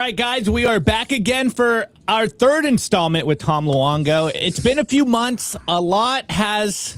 All right, guys, we are back again for our third installment with Tom Luongo. It's been a few months. A lot has,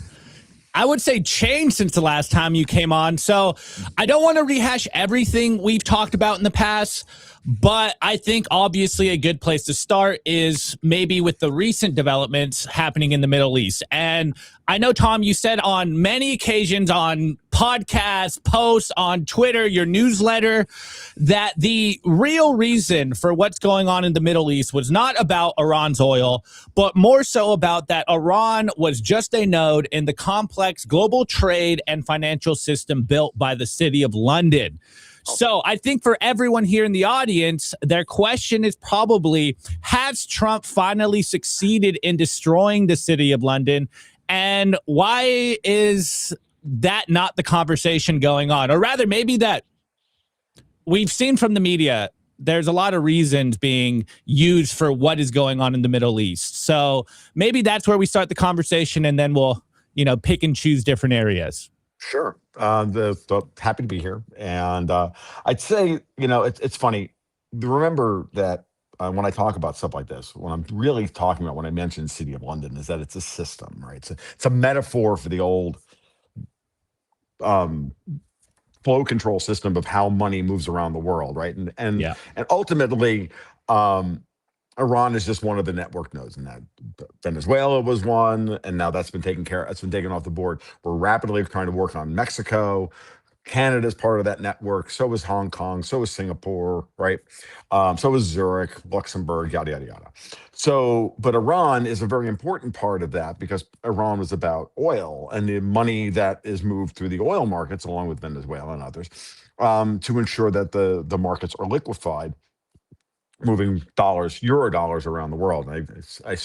I would say, changed since the last time you came on. So I don't want to rehash everything we've talked about in the past, but I think obviously a good place to start is maybe with the recent developments happening in the Middle East. And I know, Tom, you said on many occasions on podcasts, posts, on Twitter, your newsletter, that the real reason for what's going on in the Middle East was not about Iran's oil, but more so about that Iran was just a node in the complex global trade and financial system built by the City of London. So I think for everyone here in the audience, their question is probably, has Trump finally succeeded in destroying the City of London? And why is that not the conversation going on? Or rather, maybe that we've seen from the media, there's a lot of reasons being used for what is going on in the Middle East. So maybe that's where we start the conversation, and then we'll, pick and choose different areas. Sure. Happy to be here. And I'd say, it's funny. Remember that when I talk about stuff like this, what I'm really talking about when I mention City of London is that it's a system, right? It's a metaphor for the old flow control system of how money moves around the world, right? And ultimately, Iran is just one of the network nodes, and that Venezuela was one, and now that's been taken care of. It's been taken off the board. We're rapidly trying to work on Mexico. Canada is part of that network. So is Hong Kong. So is Singapore, right? So is Zurich, Luxembourg, yada, yada, yada. So, but Iran is a very important part of that because Iran was about oil and the money that is moved through the oil markets, along with Venezuela and others, to ensure that the markets are liquefied, moving euro dollars around the world. I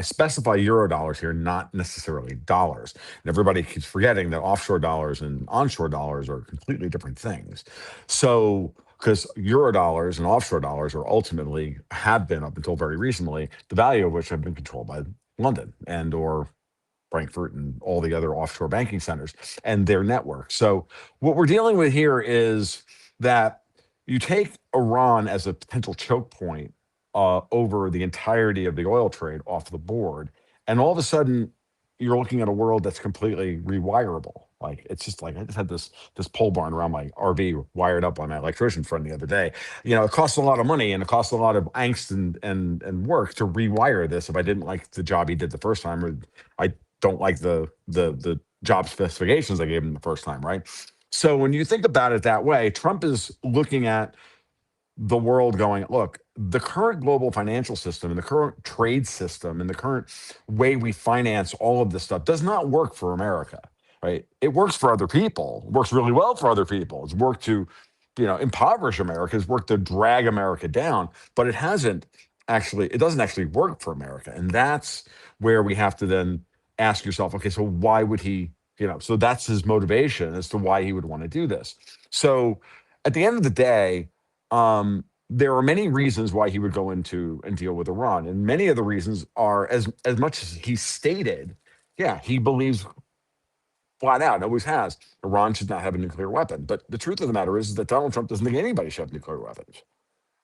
specify euro dollars here, not necessarily dollars. And everybody keeps forgetting that offshore dollars and onshore dollars are completely different things. So, because euro dollars and offshore dollars are ultimately have been up until very recently, the value of which have been controlled by London and or Frankfurt and all the other offshore banking centers and their network. So what we're dealing with here is that you take Iran as a potential choke point over the entirety of the oil trade off the board, and all of a sudden you're looking at a world that's completely rewirable. Like it's just like I just had this pole barn around my RV wired up on my electrician friend the other day. It costs a lot of money and it costs a lot of angst and work to rewire this. If I didn't like the job he did the first time, or I don't like the job specifications I gave him the first time, right? So when you think about it that way, Trump is looking at the world going, look, the current global financial system and the current trade system and the current way we finance all of this stuff does not work for America, right? It works for other people. It works really well for other people. It's worked to, impoverish America. It's worked to drag America down, but it doesn't actually work for America. And that's where we have to then ask yourself, okay, so why would he, so that's his motivation as to why he would want to do this. So at the end of the day, there are many reasons why he would go into and deal with Iran. And many of the reasons are as much as he stated, he believes flat out, always has, Iran should not have a nuclear weapon. But the truth of the matter is that Donald Trump doesn't think anybody should have nuclear weapons.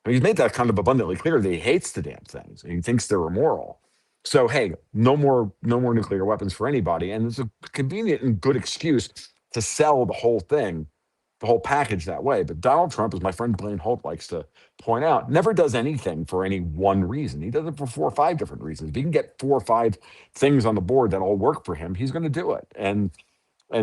I mean, he's made that kind of abundantly clear that he hates the damn things and he thinks they're immoral. So, hey, no more nuclear weapons for anybody. And it's a convenient and good excuse to sell the whole thing, the whole package that way. But Donald Trump, as my friend Blaine Holt likes to point out, never does anything for any one reason. He does it for 4 or 5 different reasons. If he can get 4 or 5 things on the board that all work for him, he's going to do it. And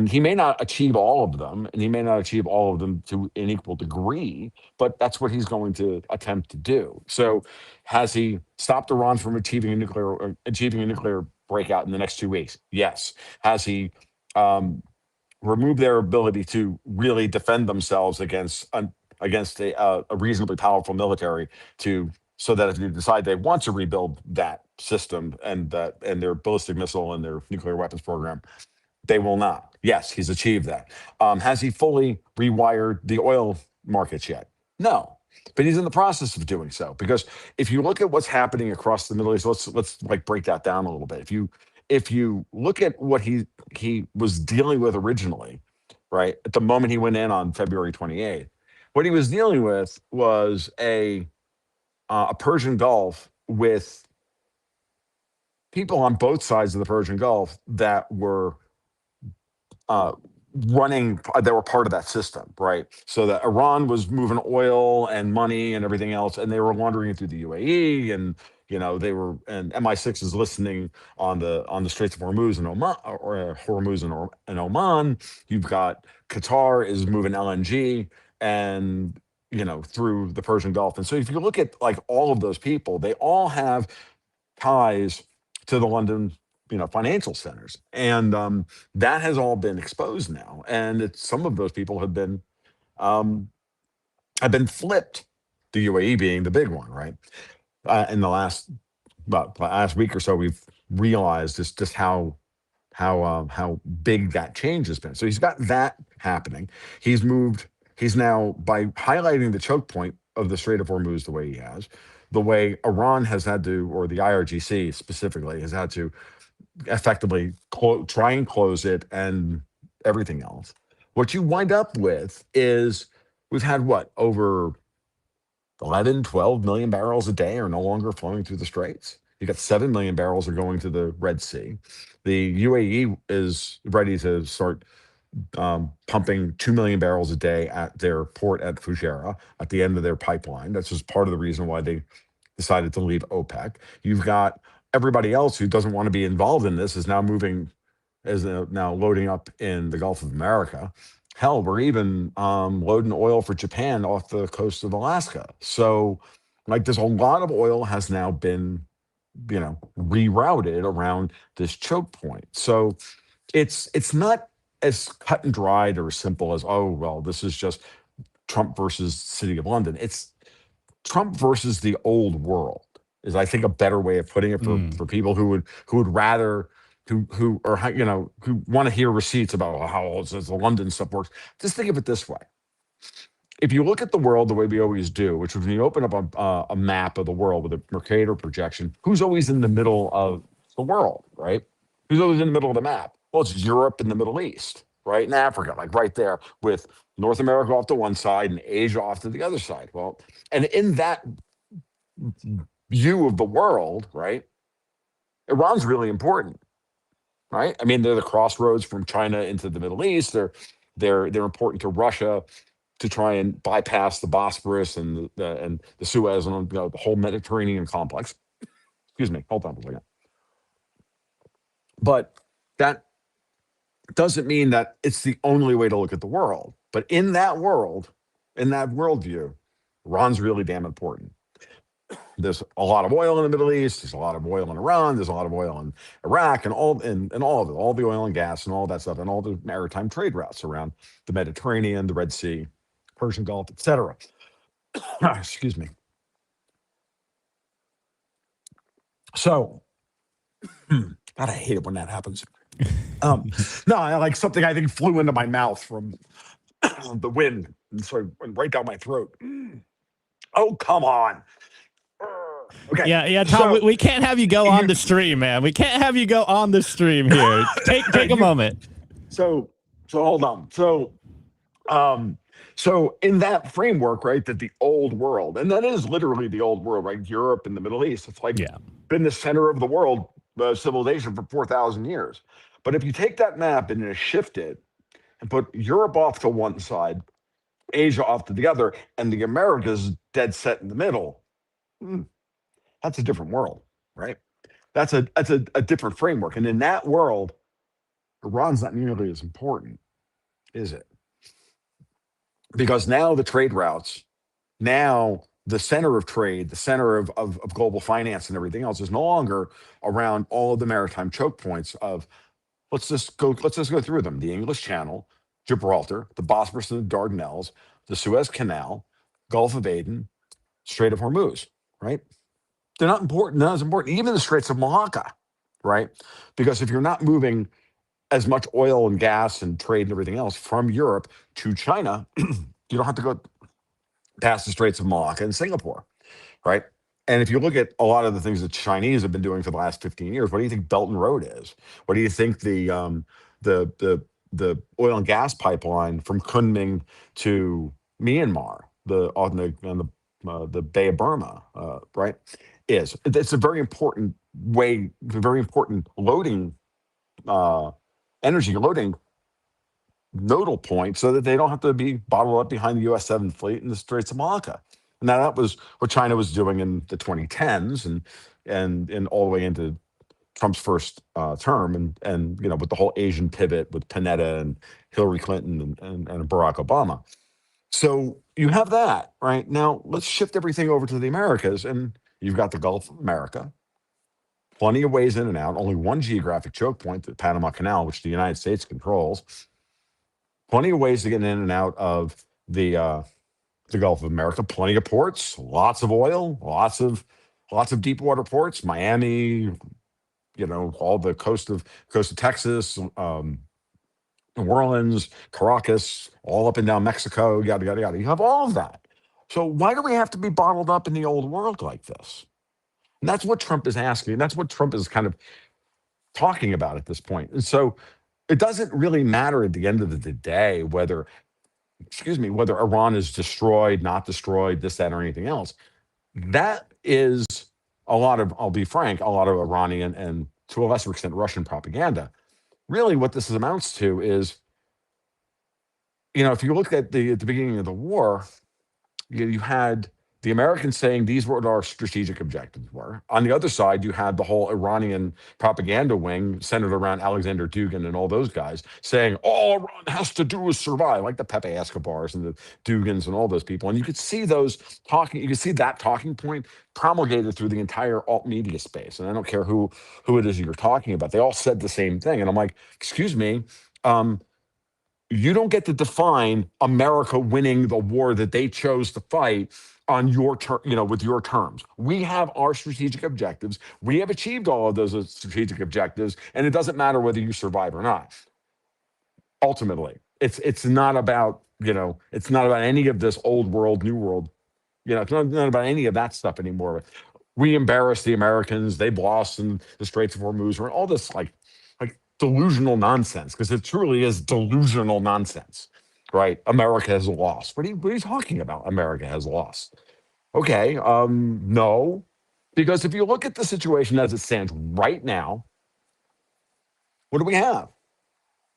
he may not achieve all of them, and he may not achieve all of them to an equal degree, but that's what he's going to attempt to do. So has he stopped Iran from achieving a nuclear breakout in the next 2 weeks? Yes. Has he removed their ability to really defend themselves against a reasonably powerful military so that if you decide they want to rebuild that system and their ballistic missile and their nuclear weapons program, they will not. Yes, he's achieved that. Has he fully rewired the oil markets yet? No, but he's in the process of doing so. Because if you look at what's happening across the Middle East, let's like break that down a little bit. If you look at what he was dealing with originally, right, at the moment he went in on February 28th, What he was dealing with was a Persian Gulf with people on both sides of the Persian Gulf that were uh, running, that were part of that system, right? So that Iran was moving oil and money and everything else, and they were laundering it through the UAE, and they were, and MI6 is listening on the Straits of Hormuz and Oman, or Hormuz and Oman. You've got Qatar is moving LNG and through the Persian Gulf, and so if you look at like all of those people, they all have ties to the London, financial centers, and that has all been exposed now. And some of those people um, have been flipped. The UAE being the big one, right? In the last week or so, we've realized just how big that change has been. So he's got that happening. He's moved. He's now, by highlighting the choke point of the Strait of Hormuz the way he has, the way Iran has had to, or the IRGC specifically, has had to effectively try and close it and everything else. What you wind up with is we've had over 11, 12 million barrels a day are no longer flowing through the straits. You got 7 million barrels are going to the Red Sea. The UAE is ready to start pumping 2 million barrels a day at their port at Fujairah at the end of their pipeline. That's just part of the reason why they decided to leave OPEC. You've got everybody else who doesn't want to be involved in this is now now loading up in the Gulf of America. Hell, we're even loading oil for Japan off the coast of Alaska. So, like, there's a lot of oil has now been, rerouted around this choke point. So, it's not as cut and dried or simple as, oh, well, this is just Trump versus City of London. It's Trump versus the old world is, I think, a better way of putting it for people who would rather who want to hear receipts about how the London stuff works. Just think of it this way: if you look at the world the way we always do, which is when you open up a map of the world with a Mercator projection, who's always in the middle of the world, right? Who's always in the middle of the map? Well, it's Europe and the Middle East, right? And Africa, like right there, with North America off to one side and Asia off to the other side. Well, and in that view of the world, right, Iran's really important, right? I mean, they're the crossroads from China into the Middle East. They're important to Russia to try and bypass the Bosporus and the Suez and the whole Mediterranean complex. Excuse me, hold on for a second. But that doesn't mean that it's the only way to look at the world. But in that world, in that worldview, Iran's really damn important. There's a lot of oil in the Middle East. There's a lot of oil in Iran. There's a lot of oil in Iraq, and all of it, all the oil and gas and all that stuff, and all the maritime trade routes around the Mediterranean, the Red Sea, Persian Gulf, etc. Excuse me. So, God, I hate it when that happens. No, something I think flew into my mouth from the wind and sort of went right down my throat. Oh, come on. Okay. Yeah, Tom, So, we can't have you go on the stream, man. We can't have you go on the stream here. Take a moment. So hold on. So in that framework, right, that the old world, and that is literally the old world, right? Europe and the Middle East, it's like been the center of the world civilization for 4,000 years. But if you take that map and shift it and put Europe off to one side, Asia off to the other, and the Americas dead set in the middle, that's a different world, right? That's a different framework. And in that world, Iran's not nearly as important, is it? Because now the trade routes, now the center of trade, the center of global finance and everything else is no longer around all of the maritime choke points of, let's just go through them: the English Channel, Gibraltar, the Bosporus and the Dardanelles, the Suez Canal, Gulf of Aden, Strait of Hormuz, right? They're not important, not as important. Even the Straits of Malacca, right? Because if you're not moving as much oil and gas and trade and everything else from Europe to China, you don't have to go past the Straits of Malacca and Singapore, right? And if you look at a lot of the things the Chinese have been doing for the last 15 years, what do you think Belt and Road is? What do you think the oil and gas pipeline from Kunming to Myanmar, the Bay of Burma, right? It's a very important way, a very important loading, uh, energy loading nodal point, so that they don't have to be bottled up behind the U.S. 7th Fleet in the Straits of Malacca. And now that was what China was doing in the 2010s, and all the way into Trump's first term, and with the whole Asian pivot with Panetta and Hillary Clinton and Barack Obama. So you have that right now. Let's shift everything over to the Americas, and you've got the Gulf of America. Plenty of ways in and out. Only one geographic choke point, the Panama Canal, which the United States controls. Plenty of ways to get in and out of the Gulf of America. Plenty of ports, lots of oil, lots of deep water ports. Miami, all the coast of Texas, New Orleans, Caracas, all up and down Mexico, yada yada yada. You have all of that. So why do we have to be bottled up in the old world like this? And that's what Trump is asking. And that's what Trump is kind of talking about at this point. And so it doesn't really matter at the end of the day whether Iran is destroyed, not destroyed, this, that, or anything else. That is I'll be frank, a lot of Iranian and to a lesser extent Russian propaganda. Really what this amounts to is, if you look at the beginning of the war, you had the Americans saying these were what our strategic objectives were. On the other side, you had the whole Iranian propaganda wing centered around Alexander Dugin and all those guys saying all Iran has to do is survive, like the Pepe Escobars and the Dugins and all those people. And you could see you could see that talking point promulgated through the entire alt media space. And I don't care who it is you're talking about. They all said the same thing. And I'm like, excuse me, you don't get to define America winning the war that they chose to fight on your with your terms. We have our strategic objectives. We have achieved all of those strategic objectives, and it doesn't matter whether you survive or not. Ultimately, it's not about it's not about any of this old world, new world. It's not about any of that stuff anymore. We embarrassed the Americans. They lost in the Straits of Hormuz, or all this like delusional nonsense, because it truly is delusional nonsense, right? America has lost. What are you talking about? America has lost. Okay, no, because if you look at the situation as it stands right now, what do we have?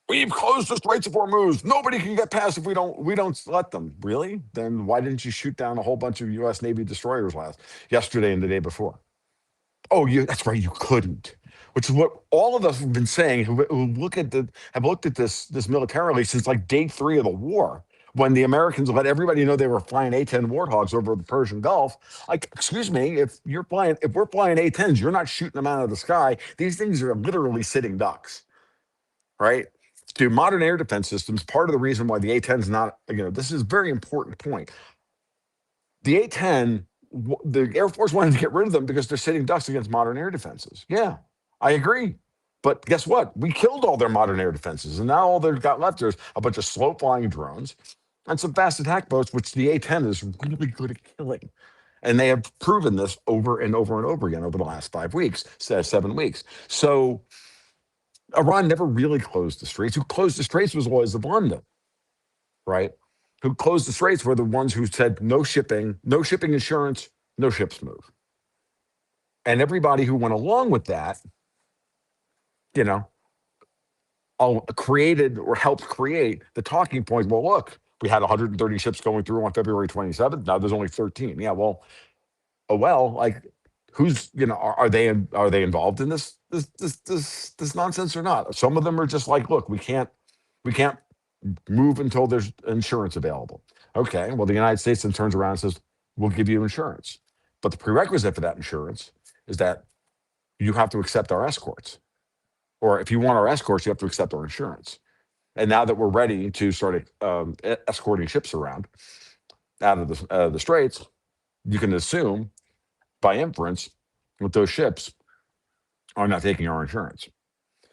We've closed the Straits of Hormuz. Nobody can get past if we don't let them. Really? Then why didn't you shoot down a whole bunch of U.S. Navy destroyers yesterday and the day before? Oh, that's right, you couldn't. Which is what all of us have been saying, who have looked at this militarily since like day 3 of the war, when the Americans let everybody know they were flying A-10 Warthogs over the Persian Gulf. Like, excuse me, if we're flying A-10s, you're not shooting them out of the sky. These things are literally sitting ducks, right? To modern air defense systems, part of the reason why the A-10 is not, this is a very important point. The A-10, the Air Force wanted to get rid of them because they're sitting ducks against modern air defenses. Yeah, I agree. But guess what? We killed all their modern air defenses. And now all they've got left is a bunch of slow-flying drones and some fast attack boats, which the A-10 is really good at killing. And they have proven this over and over and over again over the last 7 weeks. So Iran never really closed the Straits. Who closed the Straits was always London, right? Who closed the Straits were the ones who said no shipping insurance, no ships move. And everybody who went along with that, created or helped create the talking point. Well, look, we had 130 ships going through on February 27th. Now there's only 13. Yeah, well, like, who's are they involved in this nonsense or not? Some of them are just like, look, we can't move until there's insurance available. Okay, well, the United States then turns around and says, we'll give you insurance. But the prerequisite for that insurance is that you have to accept our escorts. Or if you want our escorts, you have to accept our insurance. And now that we're ready to start escorting ships around out of the Straits, you can assume by inference that those ships are not taking our insurance.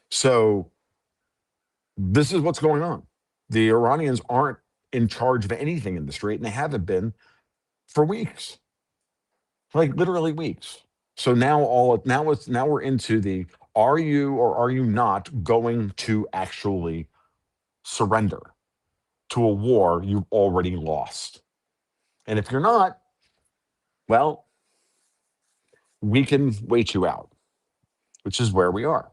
So this is what's going on. The Iranians aren't in charge of anything in the Strait, and they haven't been for weeks, like literally weeks. So now we're into the, are you or are you not going to actually surrender? to a war you've already lost. And if you're not, well, we can wait you out, which is where we are.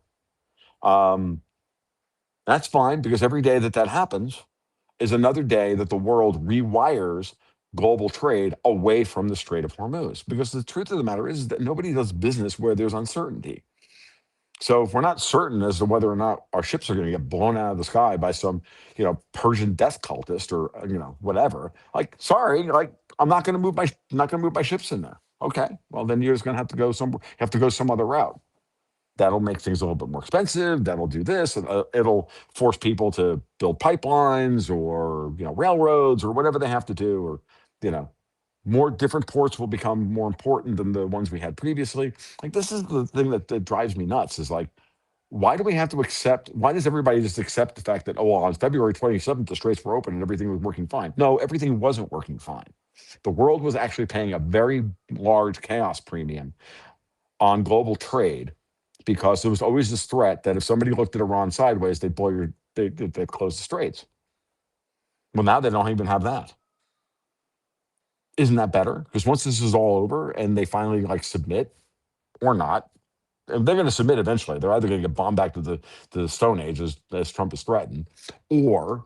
That's fine, because every day that that happens is another day that the world rewires global trade away from the Strait of Hormuz. Because the truth of the matter is that nobody does business where there's uncertainty. So if we're not certain as to whether or not our ships are going to get blown out of the sky by some, Persian death cultist or whatever, like, sorry, like, I'm not going to move my ships in there. Okay, well then you're just going to have to go some other route. That'll make things a little bit more expensive. That'll do this. It'll force people to build pipelines or railroads or whatever they have to do, or more different ports will become more important than the ones we had previously. Like, this is the thing that drives me nuts, is like, why do we have to accept, why does everybody just accept the fact that, on February 27th, the straits were open and everything was working fine? No, everything wasn't working fine. The world was actually paying a very large chaos premium on global trade, because there was always this threat that if somebody looked at Iran sideways, they'd close the straits. Well, now they don't even have that. Isn't that better? Because once this is all over and they finally submit, or not, and they're going to submit eventually. They're either going to get bombed back to the Stone Age, as Trump has threatened, or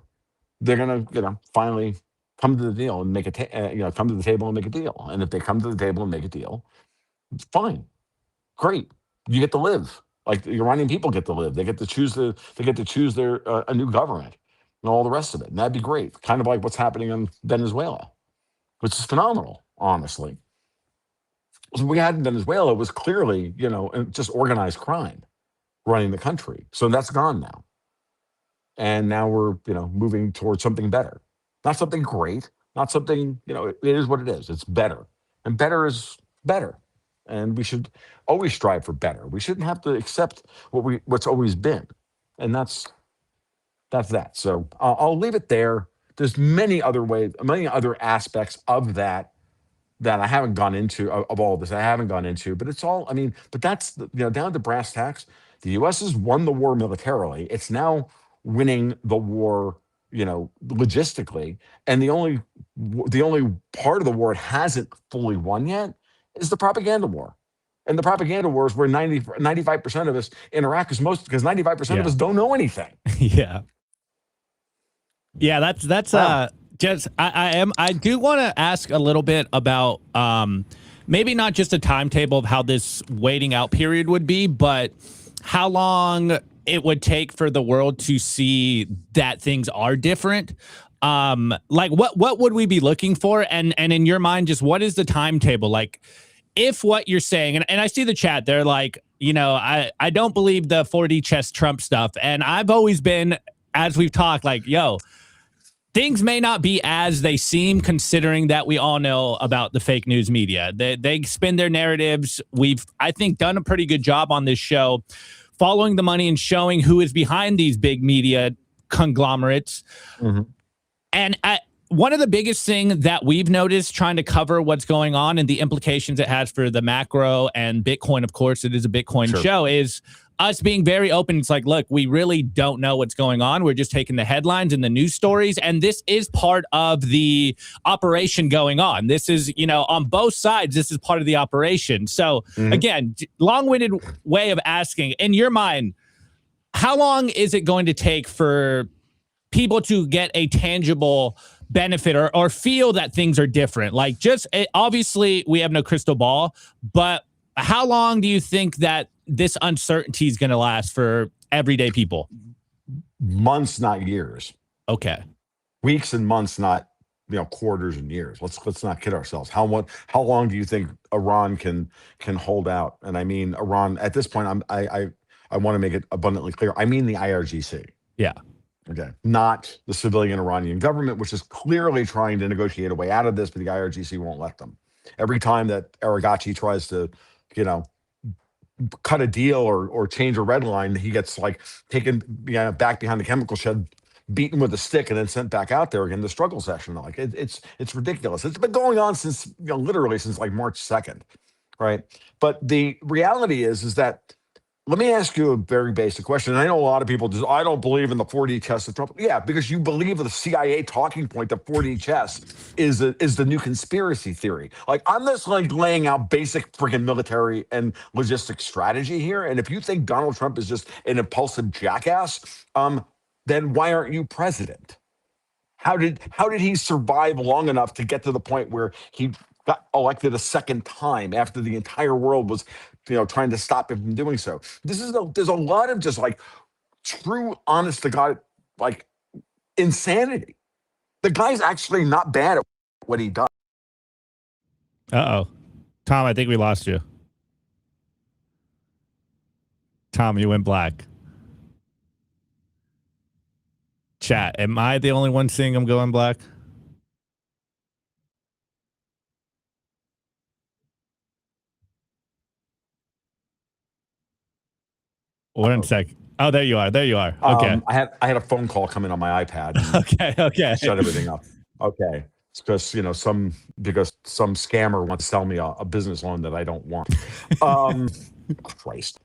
they're going to finally come to the deal and come to the table and make a deal. And if they come to the table and make a deal, fine, great, you get to live. Like, the Iranian people get to live. They get to choose their a new government and all the rest of it, and that'd be great. Kind of like what's happening in Venezuela, which is phenomenal, honestly. What we had in Venezuela was clearly, just organized crime running the country. So that's gone now. And now we're, moving towards something better. Not something great, not something, it is what it is. It's better. And better is better. And we should always strive for better. We shouldn't have to accept what's always been. And that's that. So I'll leave it there. There's many other aspects of that I haven't gone into, of all of this. I haven't gone into, but it's all, but that's, down to brass tacks. The U.S. has won the war militarily. It's now winning the war, logistically. And the only part of the war it hasn't fully won yet is the propaganda war. And the propaganda war is where 95% of us in Iraq is because 95% of us don't know anything. Yeah. Yeah, that's Wow. I do want to ask a little bit about maybe not just a timetable of how this waiting out period would be, but how long it would take for the world to see that things are different. Like, what would we be looking for? And in your mind, just what is the timetable? Like, if what you're saying, and I see the chat, they're like, I don't believe the 4D chess Trump stuff. And I've always been, as we've talked, like, things may not be as they seem, considering that we all know about the fake news media. They spin their narratives. We've, I think, done a pretty good job on this show, following the money and showing who is behind these big media conglomerates. Mm-hmm. And one of the biggest things that we've noticed trying to cover what's going on and the implications it has for the macro and Bitcoin, of course, it is a Bitcoin show, is us being very open. It's like, look, we really don't know what's going on. We're just taking the headlines and the news stories. And this is part of the operation going on. This is, on both sides, this is part of the operation. So again, long-winded way of asking, in your mind, how long is it going to take for people to get a tangible benefit or feel that things are different? Like, obviously we have no crystal ball, but how long do you think that this uncertainty is going to last for everyday people? Months, not years. Okay. Weeks and months, not quarters and years. Let's not kid ourselves. How long do you think Iran can hold out? And I mean, Iran at this point, I want to make it abundantly clear. I mean the IRGC. Yeah. Okay. Not the civilian Iranian government, which is clearly trying to negotiate a way out of this, but the IRGC won't let them. Every time that Aragachi tries to, cut a deal or change a red line, he gets taken back behind the chemical shed, beaten with a stick, and then sent back out there again, the struggle session. It's ridiculous. It's been going on since literally since March 2nd, right? But the reality is that Let me ask you a very basic question. I know a lot of people just, I don't believe in the 4D chess of Trump. Yeah, because you believe the CIA talking point that 4D chess is the new conspiracy theory. Like, I'm just like laying out basic freaking military and logistic strategy here. And if you think Donald Trump is just an impulsive jackass, then why aren't you president? How did he survive long enough to get to the point where he got elected a second time after the entire world was, trying to stop him from doing so? There's a lot of just like true, honest to God, like insanity. The guy's actually not bad at what he does. Uh-oh. Tom, I think we lost you. Tom, you went black. Chat, am I the only one seeing him going black? One sec. Oh, there you are. There you are. Okay. I had a phone call come in on my iPad. Okay. Shut everything up. Okay. It's because some scammer wants to sell me a business loan that I don't want. Christ.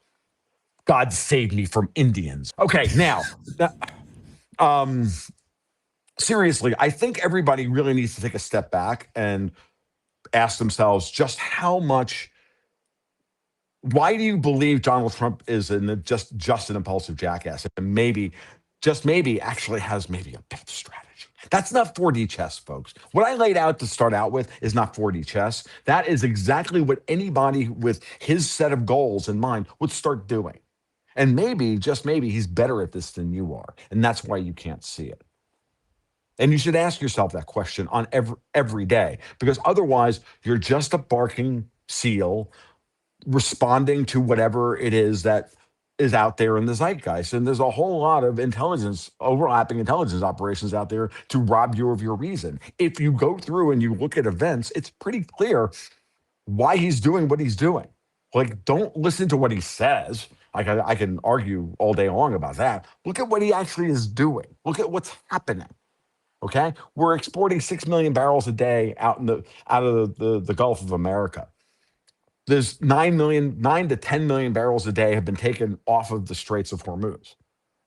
God save me from Indians. Okay, now, seriously, I think everybody really needs to take a step back and ask themselves just how much. Why do you believe Donald Trump is just an impulsive jackass, and just maybe, actually has maybe a better strategy? That's not 4D chess, folks. What I laid out to start out with is not 4D chess. That is exactly what anybody with his set of goals in mind would start doing. And maybe, just maybe, he's better at this than you are, and that's why you can't see it. And you should ask yourself that question on every day, because otherwise you're just a barking seal responding to whatever it is that is out there in the zeitgeist. And there's a whole lot of overlapping intelligence operations out there to rob you of your reason. If you go through and you look at events, it's pretty clear why he's doing what he's doing. Like, don't listen to what he says. I can argue all day long about that. Look at what he actually is doing. Look at what's happening. Okay, we're exporting 6 million barrels a day out of the Gulf of America. There's 9 to 10 million barrels a day have been taken off of the Straits of Hormuz.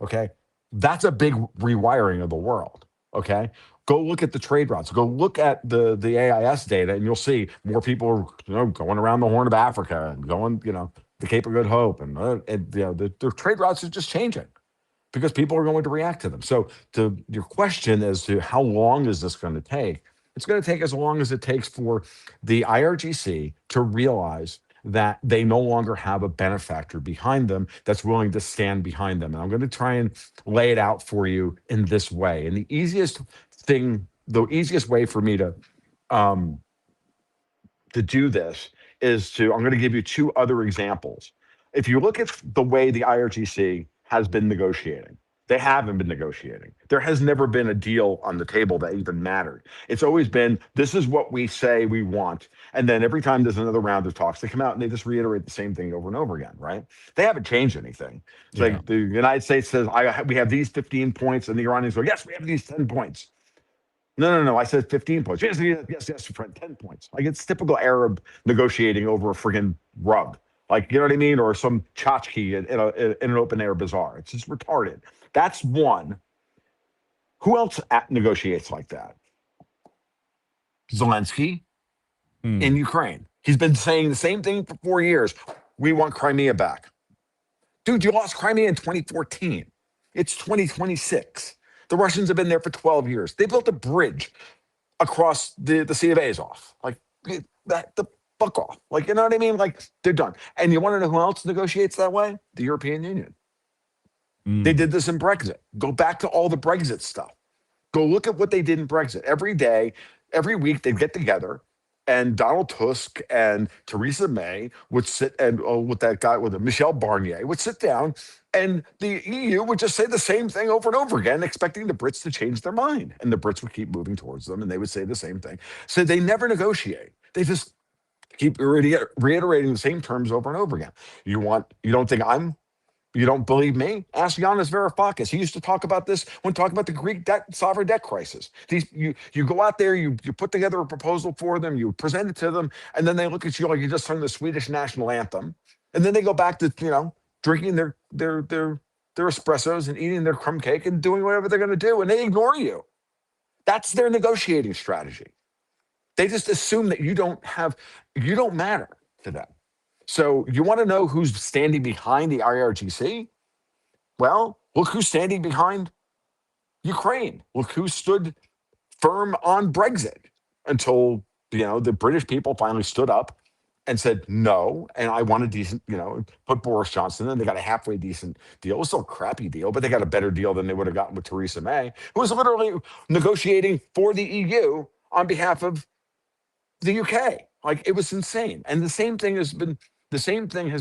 Okay, that's a big rewiring of the world. Okay, go look at the trade routes. Go look at the AIS data, and you'll see more people are going around the Horn of Africa and going the Cape of Good Hope, and the trade routes are just changing because people are going to react to them. So to your question as to how long is this going to take, it's going to take as long as it takes for the IRGC to realize that they no longer have a benefactor behind them that's willing to stand behind them. And I'm going to try and lay it out for you in this way. And the easiest way for me to do this is I'm going to give you two other examples. If you look at the way the IRGC has been negotiating, they haven't been negotiating. There has never been a deal on the table that even mattered. It's always been, this is what we say we want. And then every time there's another round of talks, they come out and they just reiterate the same thing over and over again, right? They haven't changed anything. It's like the United States says, we have these 15 points, and the Iranians go, yes, we have these 10 points. No. I said 15 points. Yes, friend, 10 points. Like, it's typical Arab negotiating over a friggin' rug. Like, you know what I mean? Or some tchotchke in an open air bazaar. It's just retarded. That's one. Who else negotiates like that? Zelensky in Ukraine. He's been saying the same thing for 4 years. We want Crimea back. Dude, you lost Crimea in 2014. It's 2026. The Russians have been there for 12 years. They built a bridge across the Sea of Azov. Like, the fuck off. Like, you know what I mean? Like, they're done. And you want to know who else negotiates that way? The European Union. They did this in Brexit. Go back to all the Brexit stuff. Go look at what they did in Brexit. Every day, every week, they'd get together, and Donald Tusk and Theresa May would sit, and Michel Barnier would sit down, and the EU would just say the same thing over and over again, expecting the Brits to change their mind. And the Brits would keep moving towards them, and they would say the same thing. So they never negotiate. They just keep reiterating the same terms over and over again. You don't believe me? Ask Yanis Varoufakis. He used to talk about this when talking about the Greek sovereign debt crisis. You go out there, you put together a proposal for them, you present it to them, and then they look at you like you just sung the Swedish national anthem. And then they go back to, drinking their espressos and eating their crumb cake and doing whatever they're going to do, and they ignore you. That's their negotiating strategy. They just assume that you don't matter to them. So you want to know who's standing behind the IRGC? Well, look who's standing behind Ukraine. Look who stood firm on Brexit until, the British people finally stood up and said no. And I want a decent, put Boris Johnson in. They got a halfway decent deal. It was still a crappy deal, but they got a better deal than they would have gotten with Theresa May, who was literally negotiating for the EU on behalf of the UK. Like, it was insane. And the same thing has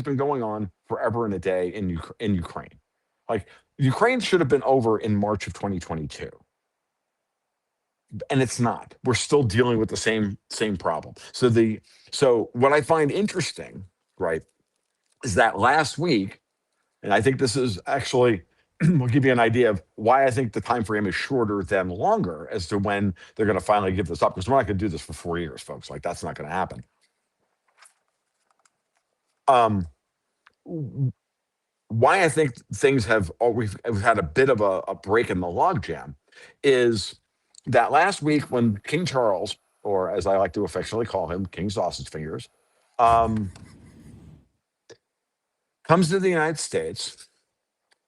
been going on forever and a day in Ukraine. Like, Ukraine should have been over in March of 2022. And it's not. We're still dealing with the same problem. So what I find interesting, right, is that last week, and I think this is actually will give you an idea of why I think the time frame is shorter than longer as to when they're going to finally give this up, because we're not going to do this for 4 years, folks. Like, that's not going to happen. Why I think things we've had a bit of a break in the logjam is that last week when King Charles, or as I like to affectionately call him, King Sausage Fingers, comes to the United States,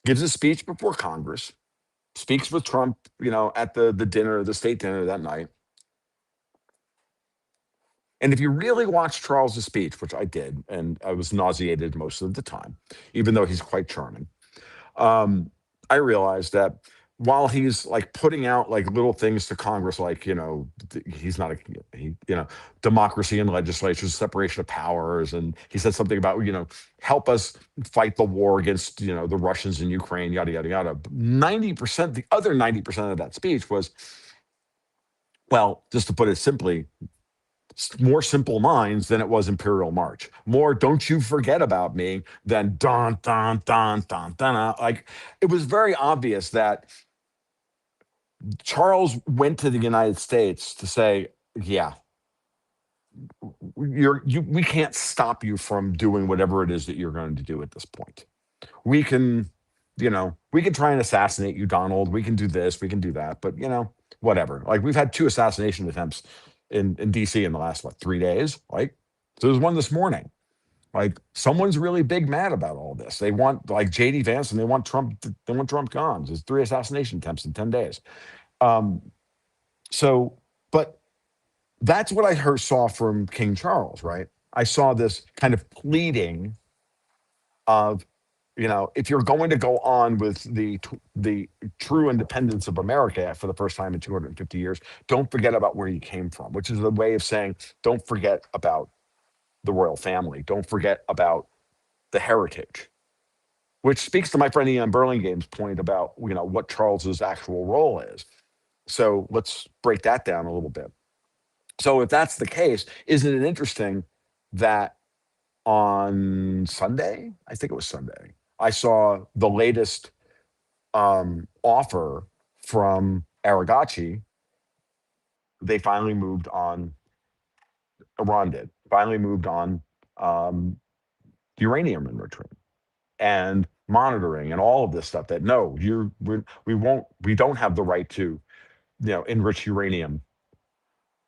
gives a speech before Congress, speaks with Trump, at the state dinner that night. And if you really watch Charles's speech, which I did, and I was nauseated most of the time, even though he's quite charming, I realized that while he's like putting out like little things to Congress, like, he's not democracy and legislature, separation of powers. And he said something about, help us fight the war against, the Russians in Ukraine, yada, yada, yada. 90%, the other 90% of that speech was, well, just to put it simply, more simple minds than it was Imperial March. More don't you forget about me than dun, dun, dun, dun, dun. Like, it was very obvious that Charles went to the United States to say, yeah, we can't stop you from doing whatever it is that you're going to do at this point. We can, we can try and assassinate you, Donald. We can do this, we can do that, but whatever. Like, we've had 2 assassination attempts in DC in the last 3 days. Like, so there's one this morning. Like, someone's really big mad about all this. They want, like, JD Vance, and they want Trump gone. There's 3 assassination attempts in 10 days. But that's what I saw from King Charles, right? I saw this kind of pleading of, if you're going to go on with the true independence of America for the first time in 250 years, don't forget about where you came from, which is a way of saying, don't forget about the royal family. Don't forget about the heritage, which speaks to my friend Ian Burlingame's point about, what Charles's actual role is. So let's break that down a little bit. So if that's the case, isn't it interesting that on Sunday, I think it was Sunday, I saw the latest offer from Aragachi. They finally moved on. Iran did finally moved on uranium enrichment and monitoring and all of this stuff. That no, we don't have the right to, enrich uranium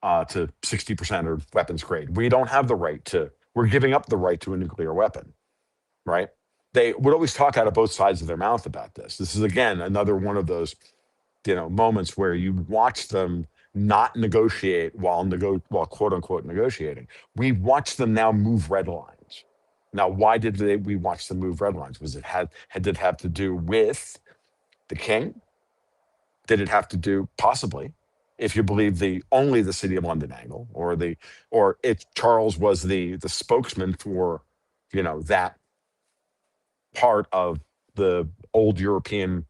to 60% or weapons grade. We don't have the right to. We're giving up the right to a nuclear weapon, right? They would always talk out of both sides of their mouth about this. This is, again, another one of those, moments where you watch them not negotiate while quote unquote negotiating. We watch them now move red lines. Now, why did we watch them move red lines? Did it have to do with the king? Did it have to do, possibly, if you believe only the City of London angle, or if Charles was the spokesman for, that part of the old European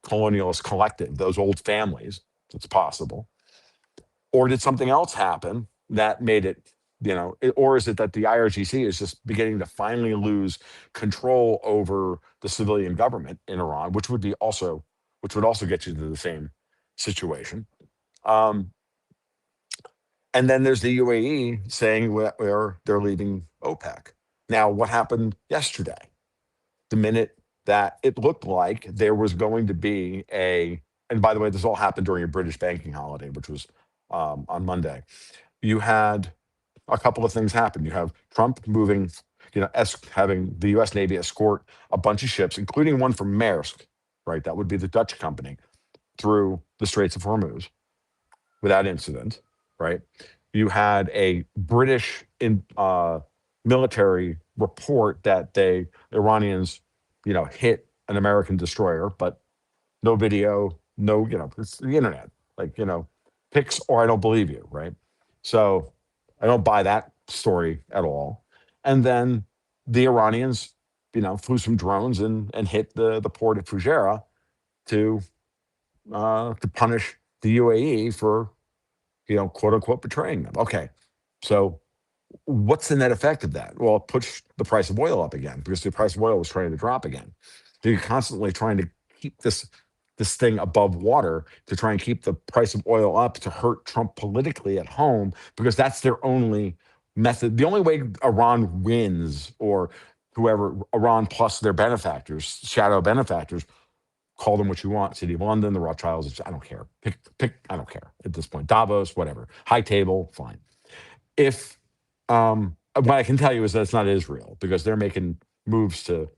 colonialist collective, those old families? It's possible. Or did something else happen that made it, or is it that the IRGC is just beginning to finally lose control over the civilian government in Iran, which would also get you to the same situation. And then there's the UAE saying where they're leaving OPEC. Now, what happened yesterday? the minute that it looked like there was going to be and by the way, this all happened during a British banking holiday, which was on Monday. You had a couple of things happen. You have Trump moving, having the U.S. Navy escort a bunch of ships, including one from Maersk, right? That would be the Dutch company, through the Straits of Hormuz without incident, right? You had a British military report that the Iranians, hit an American destroyer, but no video, no, it's the internet. Like, pics or I don't believe you, right? So I don't buy that story at all. And then the Iranians, flew some drones and hit the port at Fujairah to punish the UAE for, quote unquote, betraying them. Okay. So what's the net effect of that? Well, it pushed the price of oil up again because the price of oil was trying to drop again. So you're constantly trying to keep this thing above water to try and keep the price of oil up to hurt Trump politically at home, because that's their only method. The only way Iran wins, or whoever, Iran plus their benefactors, shadow benefactors, call them what you want, City of London, the Rothschilds, I don't care. Pick, I don't care at this point. Davos, whatever. High table, fine. If what I can tell you is that it's not Israel, because they're making moves to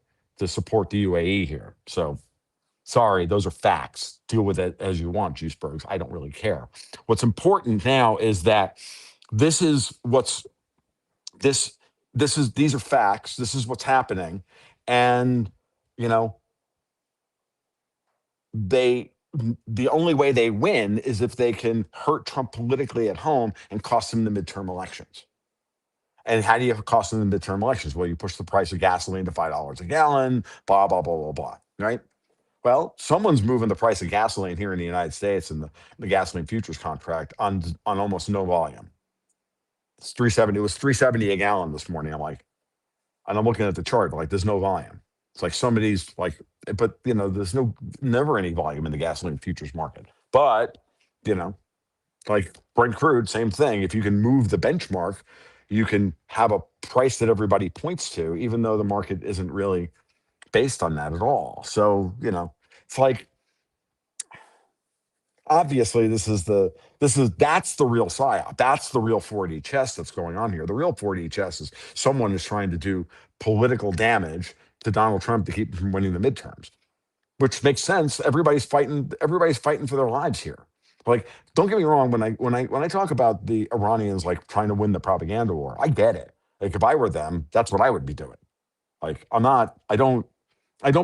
support the UAE here. So sorry, those are facts. Deal with it as you want, Juicebergs. I don't really care. What's important now is that these are facts. This is what's happening. And, the only way they win is if they can hurt Trump politically at home and cost him the midterm elections. And how do you cost them the midterm elections? Well, you push the price of gasoline to $5 a gallon, blah, blah, blah, blah, blah, right? Well, someone's moving the price of gasoline here in the United States in the gasoline futures contract on almost no volume. It's 370. It was 370 a gallon this morning. And I'm looking at the chart, like there's no volume. It's like somebody's like, but there's never any volume in the gasoline futures market. But, like Brent crude, same thing. If you can move the benchmark, you can have a price that everybody points to, even though the market isn't really based on that at all. So, it's like, obviously that's the real psyop. That's the real 4D chess that's going on here. The real 4D chess is someone is trying to do political damage to Donald Trump to keep him from winning the midterms, which makes sense. Everybody's fighting for their lives here. Like, don't get me wrong, when I talk about the Iranians like trying to win the propaganda war, I get it. Like, if I were them, that's what I would be doing. Like, I don't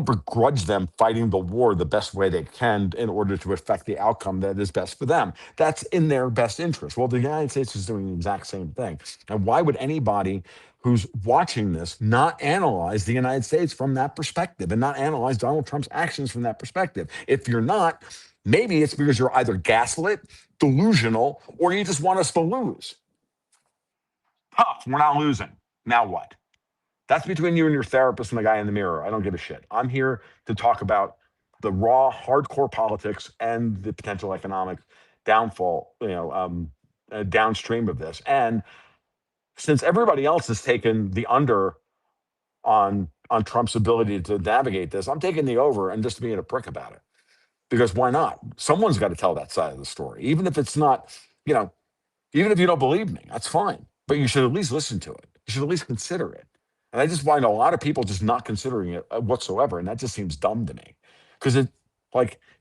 begrudge them fighting the war the best way they can in order to affect the outcome that is best for them. That's in their best interest. Well, the United States is doing the exact same thing. And why would anybody who's watching this not analyze the United States from that perspective and not analyze Donald Trump's actions from that perspective? If you're not, maybe it's because you're either gaslit, delusional, or you just want us to lose. Tough, we're not losing. Now what? That's between you and your therapist and the guy in the mirror. I don't give a shit. I'm here to talk about the raw, hardcore politics and the potential economic downfall, downstream of this. And since everybody else has taken the under on Trump's ability to navigate this, I'm taking the over and just being a prick about it. Because why not? Someone's got to tell that side of the story, even if it's not, even if you don't believe me, that's fine. But you should at least listen to it. You should at least consider it. And I just find a lot of people just not considering it whatsoever. And that just seems dumb to me. Because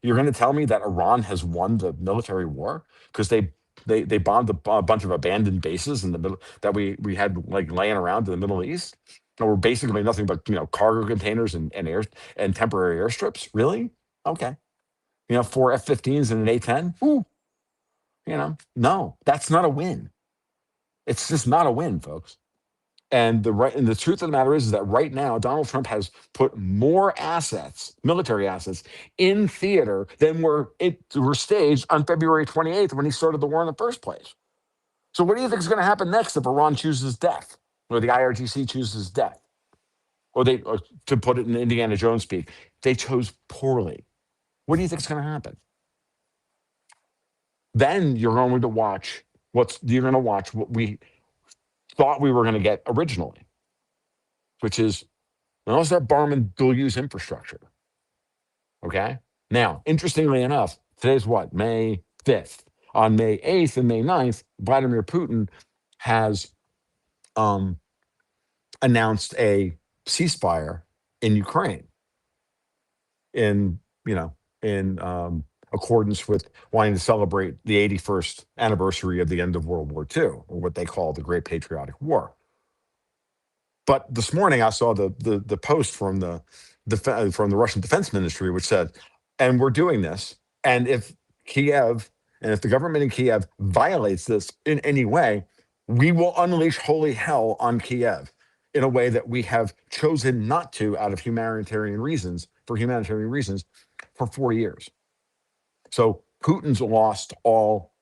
you're going to tell me that Iran has won the military war because they bombed a bunch of abandoned bases in the middle that we had like laying around in the Middle East. And were basically nothing but cargo containers and air and temporary airstrips. Really? Okay. 4 F-15s and an A-10. Ooh. No, that's not a win. It's just not a win, folks. And the truth of the matter is that right now, Donald Trump has put more assets, military assets, in theater than were staged on February 28th when he started the war in the first place. So what do you think is going to happen next if Iran chooses death, or the IRGC chooses death, or to put it in Indiana Jones speak, they chose poorly? What do you think is going to happen? Then you're going to watch what we thought we were going to get originally, which is unless they're borrowing dual-use infrastructure. Okay? Now, interestingly enough, today's what? May 5th. On May 8th and May 9th, Vladimir Putin has announced a ceasefire in Ukraine in, in accordance with wanting to celebrate the 81st anniversary of the end of World War II, or what they call the Great Patriotic War. But this morning I saw the post from the Russian Defense Ministry, which said, and we're doing this, and if the government in Kiev violates this in any way, we will unleash holy hell on Kiev in a way that we have chosen not to out of humanitarian reasons for 4 years. So Putin's lost all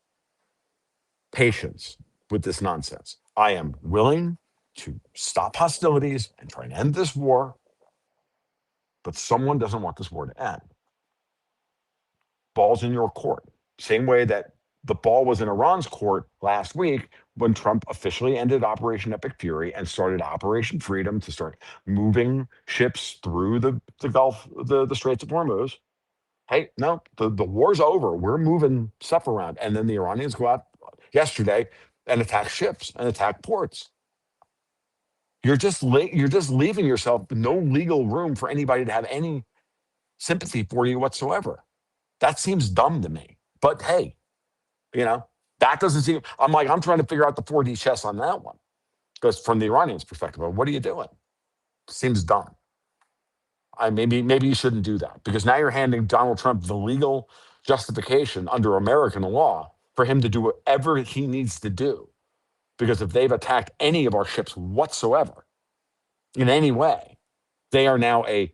patience with this nonsense. I am willing to stop hostilities and try and end this war, but someone doesn't want this war to end. Ball's in your court. Same way that the ball was in Iran's court last week when Trump officially ended Operation Epic Fury and started Operation Freedom to start moving ships through the Gulf, the Straits of Hormuz. Hey, no, the war's over. We're moving stuff around. And then the Iranians go out yesterday and attack ships and attack ports. You're just leaving yourself no legal room for anybody to have any sympathy for you whatsoever. That seems dumb to me. But hey, that doesn't seem, I'm trying to figure out the 4D chess on that one. Because from the Iranians' perspective, what are you doing? Seems dumb. Maybe you shouldn't do that, because now you're handing Donald Trump the legal justification under American law for him to do whatever he needs to do. Because if they've attacked any of our ships whatsoever, in any way, they are now a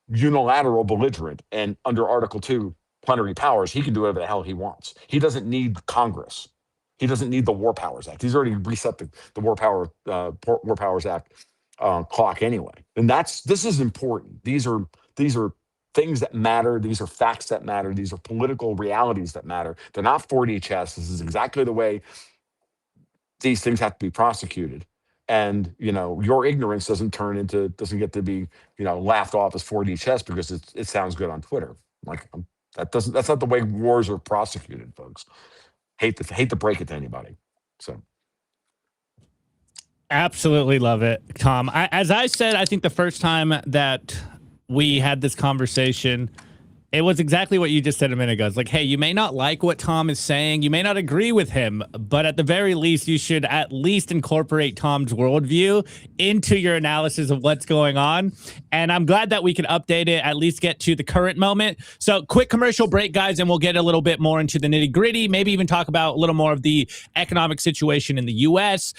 unilateral belligerent, and under Article 2 plenary powers, he can do whatever the hell he wants. He doesn't need Congress. He doesn't need the War Powers Act. He's already reset the War Powers Act clock anyway. And this is important. These are things that matter. These are facts that matter. These are political realities that matter. They're not 4D chess. This is exactly the way these things have to be prosecuted. And your ignorance doesn't get to be laughed off as 4D chess because it sounds good on Twitter. That's not the way wars are prosecuted, folks. Hate to break it to anybody. So absolutely love it, Tom. As I said, I think the first time that we had this conversation, it was exactly what you just said a minute ago. It's like, hey, you may not like what Tom is saying. You may not agree with him, but at the very least, you should at least incorporate Tom's worldview into your analysis of what's going on. And I'm glad that we can update it, at least get to the current moment. So quick commercial break, guys, and we'll get a little bit more into the nitty gritty, maybe even talk about a little more of the economic situation in the U.S.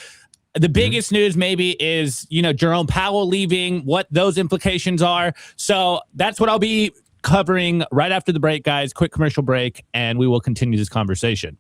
The biggest news maybe is, Jerome Powell leaving, what those implications are. So that's what I'll be covering right after the break, guys. Quick commercial break, and we will continue this conversation.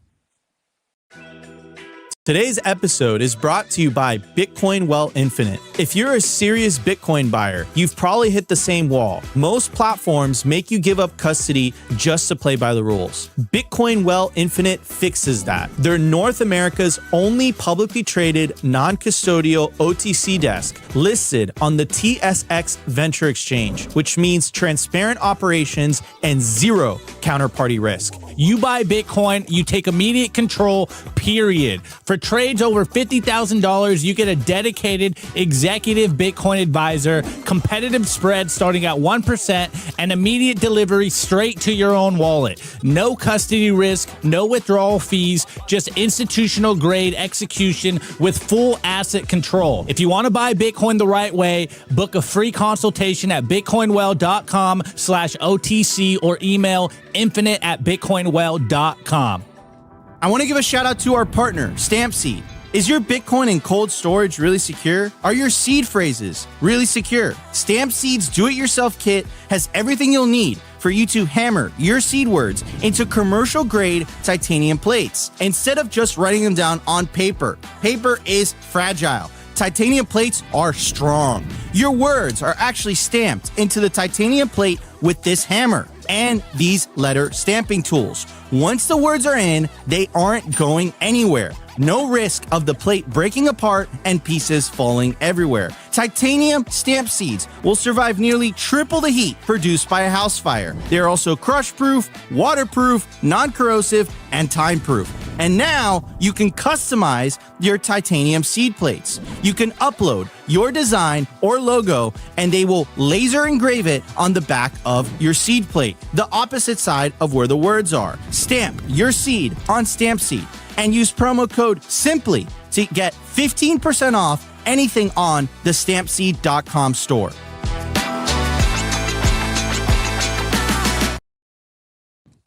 Today's episode is brought to you by Bitcoin Well Infinite. If you're a serious Bitcoin buyer, you've probably hit the same wall. Most platforms make you give up custody just to play by the rules. Bitcoin Well Infinite fixes that. They're North America's only publicly traded, non-custodial OTC desk listed on the TSX Venture Exchange, which means transparent operations and zero counterparty risk. You buy Bitcoin, you take immediate control, period. For trades over $50,000, you get a dedicated executive Bitcoin advisor, competitive spread starting at 1%, and immediate delivery straight to your own wallet. No custody risk, no withdrawal fees, just institutional grade execution with full asset control. If you want to buy Bitcoin the right way, book a free consultation at bitcoinwell.com/OTC or email infinite@bitcoinwell.com. I want to give a shout out to our partner, StampSeed. Is your Bitcoin in cold storage really secure? Are your seed phrases really secure? StampSeed's do-it-yourself kit has everything you'll need for you to hammer your seed words into commercial-grade titanium plates, instead of just writing them down on paper. Paper is fragile. Titanium plates are strong. Your words are actually stamped into the titanium plate with this hammer and these letter stamping tools. Once the words are in, they aren't going anywhere. No risk of the plate breaking apart and pieces falling everywhere. Titanium stamp seeds will survive nearly triple the heat produced by a house fire. They're also crush-proof, waterproof, non-corrosive, and time-proof. And now you can customize your titanium seed plates. You can upload your design or logo, and they will laser engrave it on the back of your seed plate, the opposite side of where the words are. Stamp your seed on StampSeed and use promo code SIMPLY to get 15% off anything on the stampseed.com store.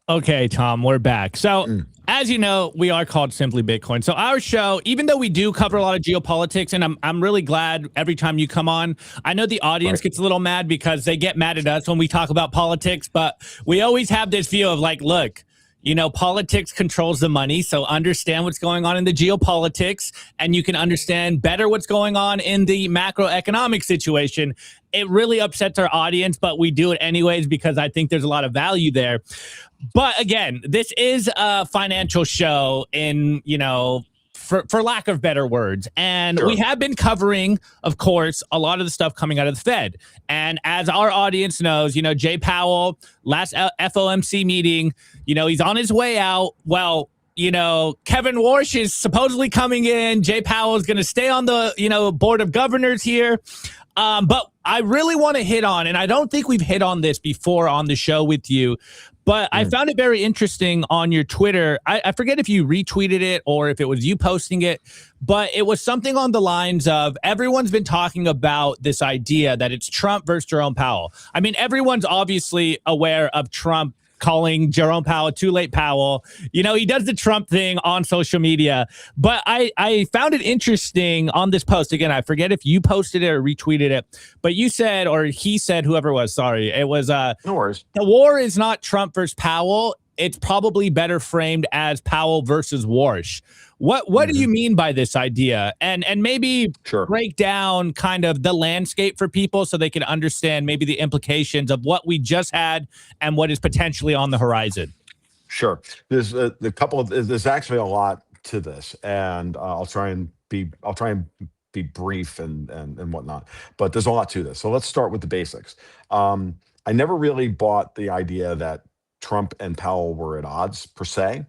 Okay, Tom, we're back. So, as you know, we are called Simply Bitcoin. So our show, even though we do cover a lot of geopolitics, and I'm really glad every time you come on, I know the audience gets a little mad because they get mad at us when we talk about politics, but we always have this view of like, look, you know, politics controls the money, so understand what's going on in the geopolitics, and you can understand better what's going on in the macroeconomic situation. It really upsets our audience, but we do it anyways because I think there's a lot of value there. But again, this is a financial show in, you know, for lack of better words. And we have been covering, of course, a lot of the stuff coming out of the Fed. And as our audience knows, you know, Jay Powell, last FOMC meeting, you know, he's on his way out. Well, you know, Kevin Warsh is supposedly coming in. Jay Powell is going to stay on the, you know, board of governors here. But I really want to hit on, and I don't think we've hit on this before on the show with you, but I found it very interesting on your Twitter. I forget if you retweeted it or if it was you posting it, but it was something on the lines of everyone's been talking about this idea that it's Trump versus Jerome Powell. I mean, everyone's obviously aware of Trump calling Jerome Powell too late Powell. You know, he does the Trump thing on social media. But I found it interesting on this post. Again, I forget if you posted it or retweeted it, but you said, or he said, whoever it was, sorry, it was no worries. The war is not Trump versus Powell. It's probably better framed as Powell versus Warsh. What do you mean by this idea? And maybe break down kind of the landscape for people so they can understand maybe the implications of what we just had and what is potentially on the horizon. Sure. There's there's actually a lot to this, and I'll try and be brief and whatnot. But there's a lot to this. So let's start with the basics. I never really bought the idea that Trump and Powell were at odds per se,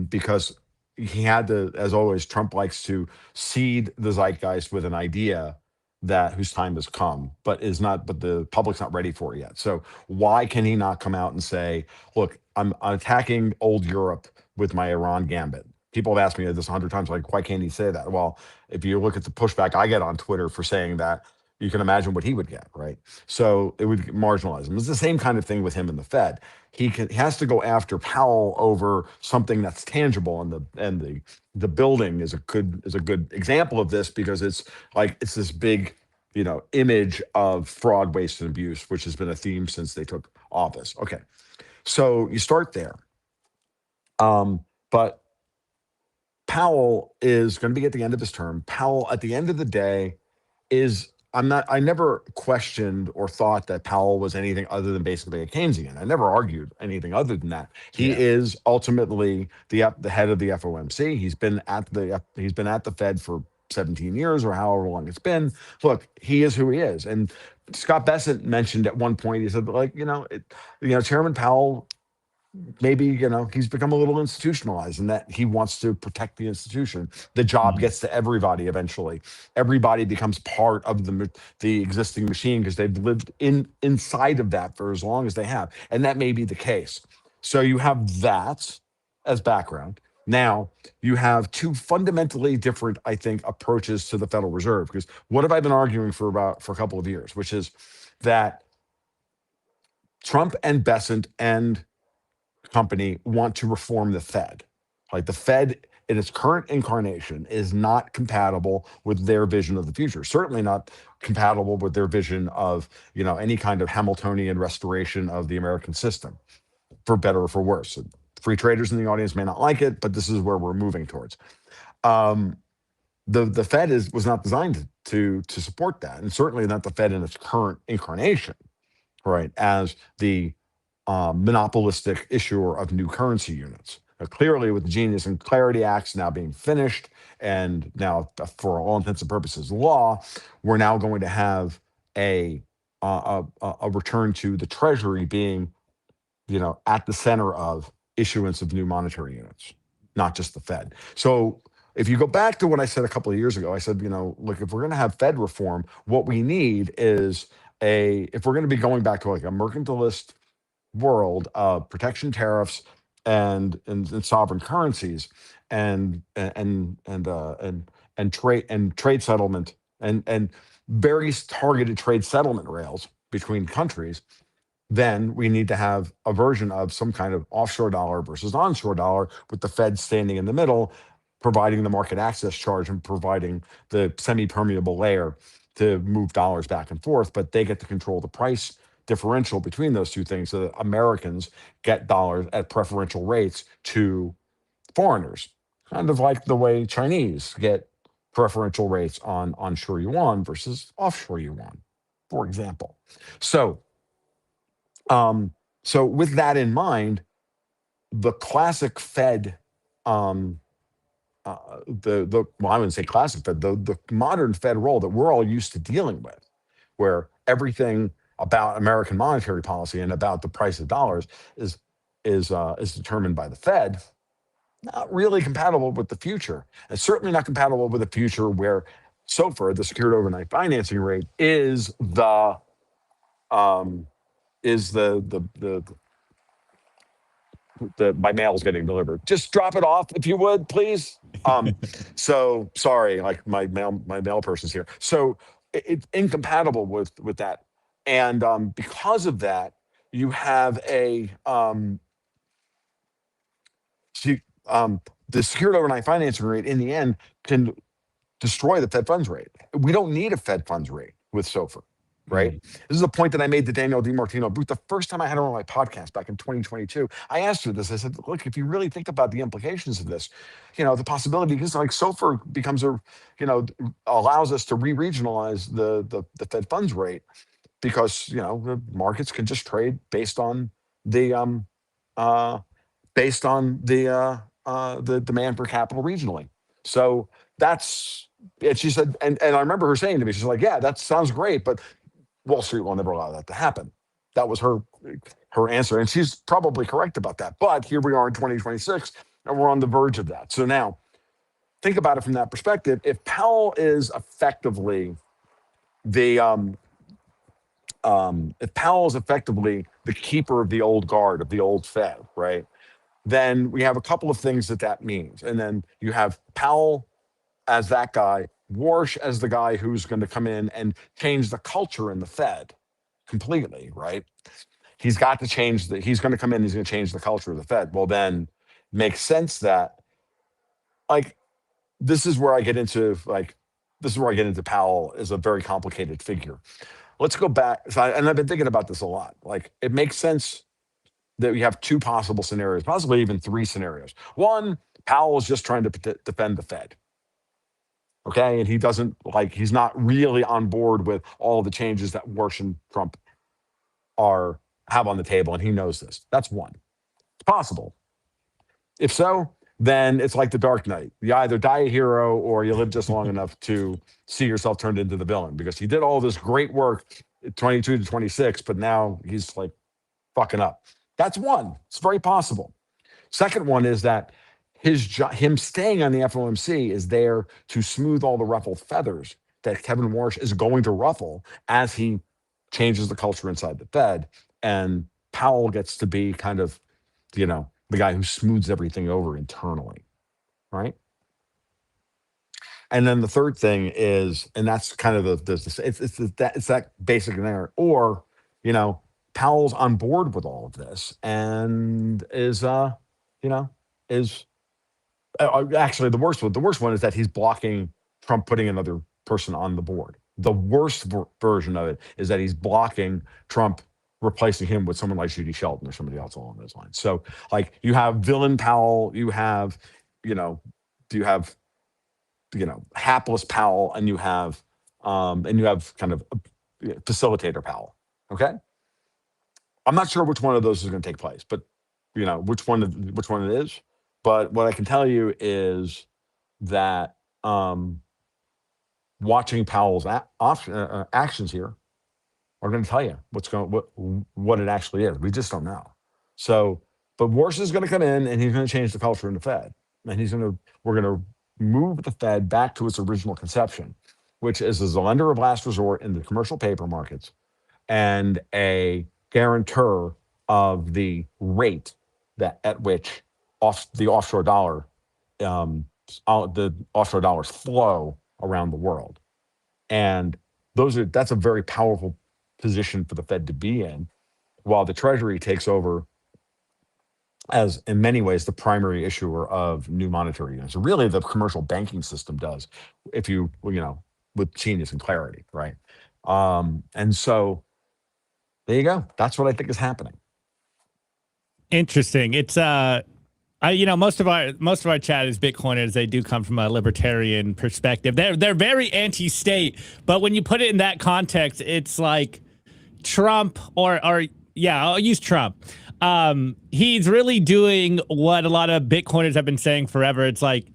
because he had to, as always, Trump likes to seed the zeitgeist with an idea that whose time has come, but the public's not ready for it yet. So why can he not come out and say, look, I'm attacking old Europe with my Iran gambit? People have asked me this 100 times, like, why can't he say that? Well, if you look at the pushback I get on Twitter for saying that, you can imagine what he would get, right? So it would marginalize him. It's the same kind of thing with him in the Fed. He has to go after Powell over something that's tangible, and the building is a good example of this, because it's this big, you know, image of fraud, waste, and abuse, which has been a theme since they took office. Okay, so you start there, but Powell is going to be at the end of his term. Powell, at the end of the day, I never questioned or thought that Powell was anything other than basically a Keynesian. I never argued anything other than that. He is ultimately the head of the FOMC. He's been at the Fed for 17 years or however long it's been. Look, he is who he is. And Scott Bessent mentioned at one point, he said, like, Chairman Powell, maybe, he's become a little institutionalized in that he wants to protect the institution. The job gets to everybody eventually. Everybody becomes part of the existing machine because they've lived inside of that for as long as they have. And that may be the case. So you have that as background. Now, you have two fundamentally different, I think, approaches to the Federal Reserve. Because what have I been arguing for a couple of years, which is that Trump and Bessent and company want to reform the Fed. Like, the Fed in its current incarnation is not compatible with their vision of the future. Certainly not compatible with their vision of, any kind of Hamiltonian restoration of the American system, for better or for worse. Free traders in the audience may not like it, but this is where we're moving towards. The Fed was not designed to support that, and certainly not the Fed in its current incarnation, right? As the monopolistic issuer of new currency units. Clearly, with the Genius and Clarity Acts now being finished, and now, for all intents and purposes, law, we're now going to have a return to the Treasury being, at the center of issuance of new monetary units, not just the Fed. So if you go back to what I said a couple of years ago, I said, look, if we're going to have Fed reform, what we need is if we're going to be going back to like a mercantilist world of protection tariffs and sovereign currencies and trade settlement and very targeted trade settlement rails between countries, then we need to have a version of some kind of offshore dollar versus onshore dollar, with the Fed standing in the middle, providing the market access charge and providing the semi-permeable layer to move dollars back and forth. But they get to control the price differential between those two things, so that Americans get dollars at preferential rates to foreigners, kind of like the way Chinese get preferential rates on onshore yuan versus offshore yuan, for example. So with that in mind, the classic Fed, well, I wouldn't say classic Fed, the modern Fed role that we're all used to dealing with, where everything about American monetary policy and about the price of dollars is determined by the Fed, not really compatible with the future, and certainly not compatible with the future where SOFR, the secured overnight financing rate, is the my mail's getting delivered. Just drop it off if you would, please. So sorry, like my mail person's here. So it's incompatible with that, and because of that, you have the secured overnight financing rate in the end can destroy the Fed funds rate. We don't need a Fed funds rate with SOFR, right? This is a point that I made to Danielle DiMartino Booth the first time I had her on my podcast back in 2022. I asked her this. I said, look, if you really think about the implications of this, the possibility, because like SOFR becomes allows us to re-regionalize the Fed funds rate, because, the markets can just trade based on the the demand for capital regionally. So that's it. She said, and I remember her saying to me, she's like, yeah, that sounds great, but Wall Street will never allow that to happen. That was her answer. And she's probably correct about that. But here we are in 2026, and we're on the verge of that. So now think about it from that perspective. If Powell is effectively the keeper of the old guard, of the old Fed, right? Then we have a couple of things that means. And then you have Powell as that guy, Warsh as the guy who's going to come in and change the culture in the Fed completely, right? He's got to change he's going to come in, he's going to change the culture of the Fed. Well, then makes sense that, like, this is where I get into Powell as a very complicated figure. Let's go back. And I've been thinking about this a lot. Like, it makes sense that we have two possible scenarios, possibly even three scenarios. One, Powell is just trying to defend the Fed. Okay. And he's not really on board with all the changes that Warsh and Trump have on the table. And he knows this. That's one. It's possible. If so, then it's like the Dark Knight. You either die a hero or you live just long enough to see yourself turned into the villain, because he did all this great work at 22 to 26, but now he's like fucking up. That's one. It's very possible. Second one is that him staying on the FOMC is there to smooth all the ruffled feathers that Kevin Warsh is going to ruffle as he changes the culture inside the Fed. And Powell gets to be kind of, the guy who smooths everything over internally, right? And then the third thing is, and that's kind of it's that basic there, or, Powell's on board with all of this and is actually the worst one is that he's blocking Trump putting another person on the board. The worst version of it is that he's blocking Trump replacing him with someone like Judy Shelton or somebody else along those lines. So, like, you have villain Powell, you have hapless Powell, and you have kind of facilitator Powell. Okay. I'm not sure which one of those is going to take place, but which one it is. But what I can tell you is that watching Powell's actions here are going to tell you what it actually is. We just don't know. So, but Warsh is going to come in and he's going to change the culture in the Fed, and we're going to move the Fed back to its original conception, which is as a lender of last resort in the commercial paper markets and a guarantor of the rate at which the offshore dollar, the offshore dollars flow around the world. And that's a very powerful position for the Fed to be in, while the Treasury takes over as, in many ways, the primary issuer of new monetary units. So really, the commercial banking system does, if with genius and clarity, right? And so there you go. That's what I think is happening. Interesting. It's most of our chat is Bitcoiners. They do come from a libertarian perspective. They're very anti-state, but when you put it in that context, it's like Trump or yeah, I'll use Trump. He's really doing what a lot of Bitcoiners have been saying forever. It's like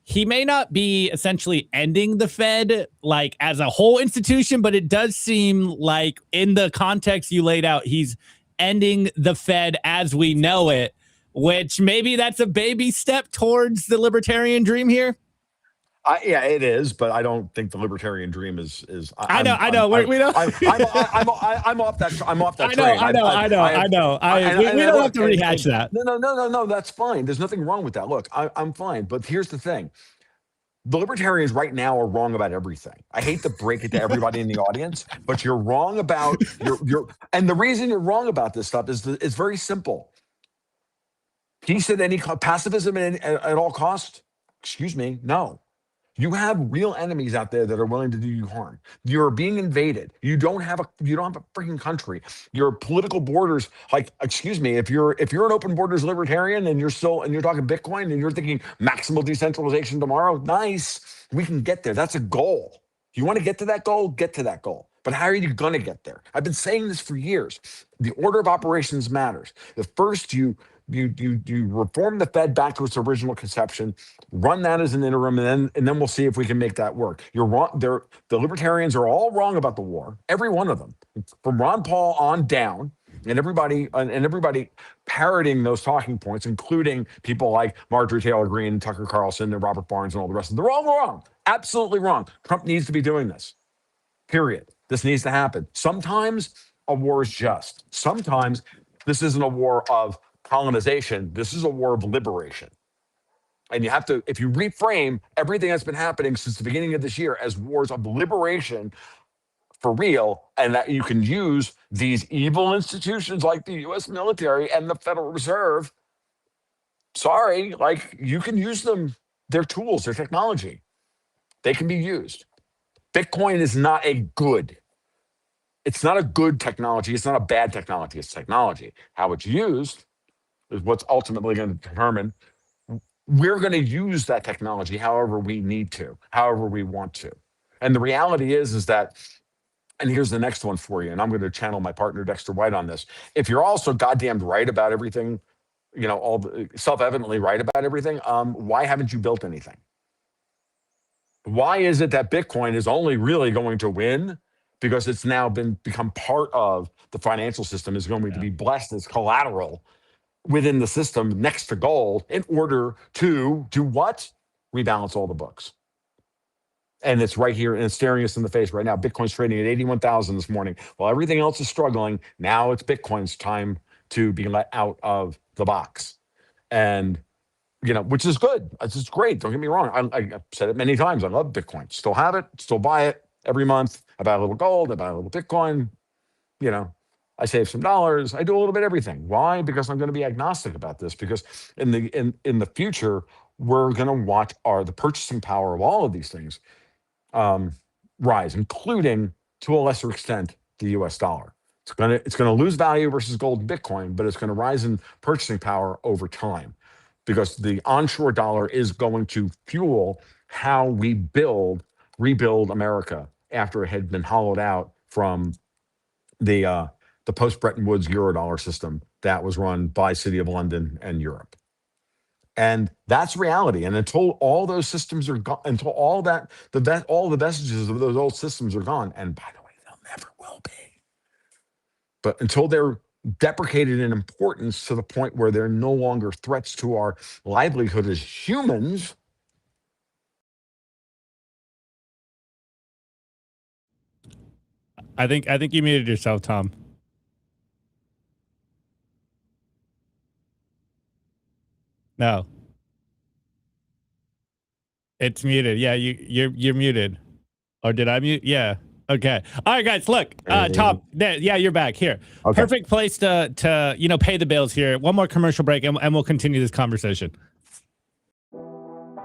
he may not be essentially ending the Fed like as a whole institution, but it does seem like in the context you laid out, he's ending the Fed as we know it, which maybe that's a baby step towards the libertarian dream here. Yeah, it is, but I don't think the libertarian dream is. I know. We don't. I'm off that. I'm off that train. I know. We don't have to rehash that. No. That's fine. There's nothing wrong with that. Look, I'm fine. But here's the thing: the libertarians right now are wrong about everything. I hate to break it to everybody in the audience, but you're wrong about and the reason you're wrong about this stuff is it's very simple. Peace at any pacifism at all cost. Excuse me, no. You have real enemies out there that are willing to do you harm. You're being invaded. You don't have a freaking country. Your political borders, like, excuse me, if you're an open borders libertarian and you're talking Bitcoin and you're thinking maximal decentralization tomorrow, nice. We can get there. That's a goal. You want to get to that goal? Get to that goal. But how are you going to get there? I've been saying this for years. The order of operations matters. The first you reform the Fed back to its original conception, run that as an interim, and then we'll see if we can make that work. You're wrong. The libertarians are all wrong about the war, every one of them, from Ron Paul on down, and everybody parroting those talking points, including people like Marjorie Taylor Greene, Tucker Carlson, and Robert Barnes, and all the rest of them. They're all wrong, absolutely wrong. Trump needs to be doing this. Period. This needs to happen. Sometimes a war is just. Sometimes this isn't a war of colonization. This is a war of liberation. And you have to, if you reframe everything that's been happening since the beginning of this year as wars of liberation for real, and that you can use these evil institutions like the US military and the Federal Reserve, sorry, like you can use them. They're tools, they're technology. They can be used. Bitcoin is not it's not a good technology. It's not a bad technology. It's technology. How it's used is what's ultimately going to determine. We're going to use that technology however we need to, however we want to. And the reality is that, and here's the next one for you, and I'm going to channel my partner Dexter White on this. If you're also goddamned right about everything, self-evidently right about everything, why haven't you built anything? Why is it that Bitcoin is only really going to win? Because it's now become part of the financial system, is going to be blessed as collateral within the system next to gold in order to do what? Rebalance all the books. And it's right here and it's staring us in the face right now. Bitcoin's trading at 81,000 this morning. While everything else is struggling, now it's Bitcoin's time to be let out of the box. And, which is good. It's just great. Don't get me wrong. I've said it many times. I love Bitcoin. Still have it. Still buy it every month. I buy a little gold. I buy a little Bitcoin. I save some dollars. I do a little bit of everything. Why? Because I'm going to be agnostic about this. Because in the future, we're going to watch the purchasing power of all of these things rise, including, to a lesser extent, the U.S. dollar. It's going to lose value versus gold and Bitcoin, but it's going to rise in purchasing power over time, because the onshore dollar is going to fuel how we rebuild America after it had been hollowed out from the the post-Bretton Woods Eurodollar system that was run by City of London and Europe. And that's reality. And until all those systems are gone, until all the vestiges of those old systems are gone, and by the way, they'll never will be. But until they're deprecated in importance to the point where they're no longer threats to our livelihood as humans. I think you muted yourself, Tom. No. It's muted. Yeah, you're muted. Or did I mute? Yeah. Okay. All right, guys. Look, Tom. Yeah, you're back here. Okay. Perfect place to pay the bills here. One more commercial break, and we'll continue this conversation.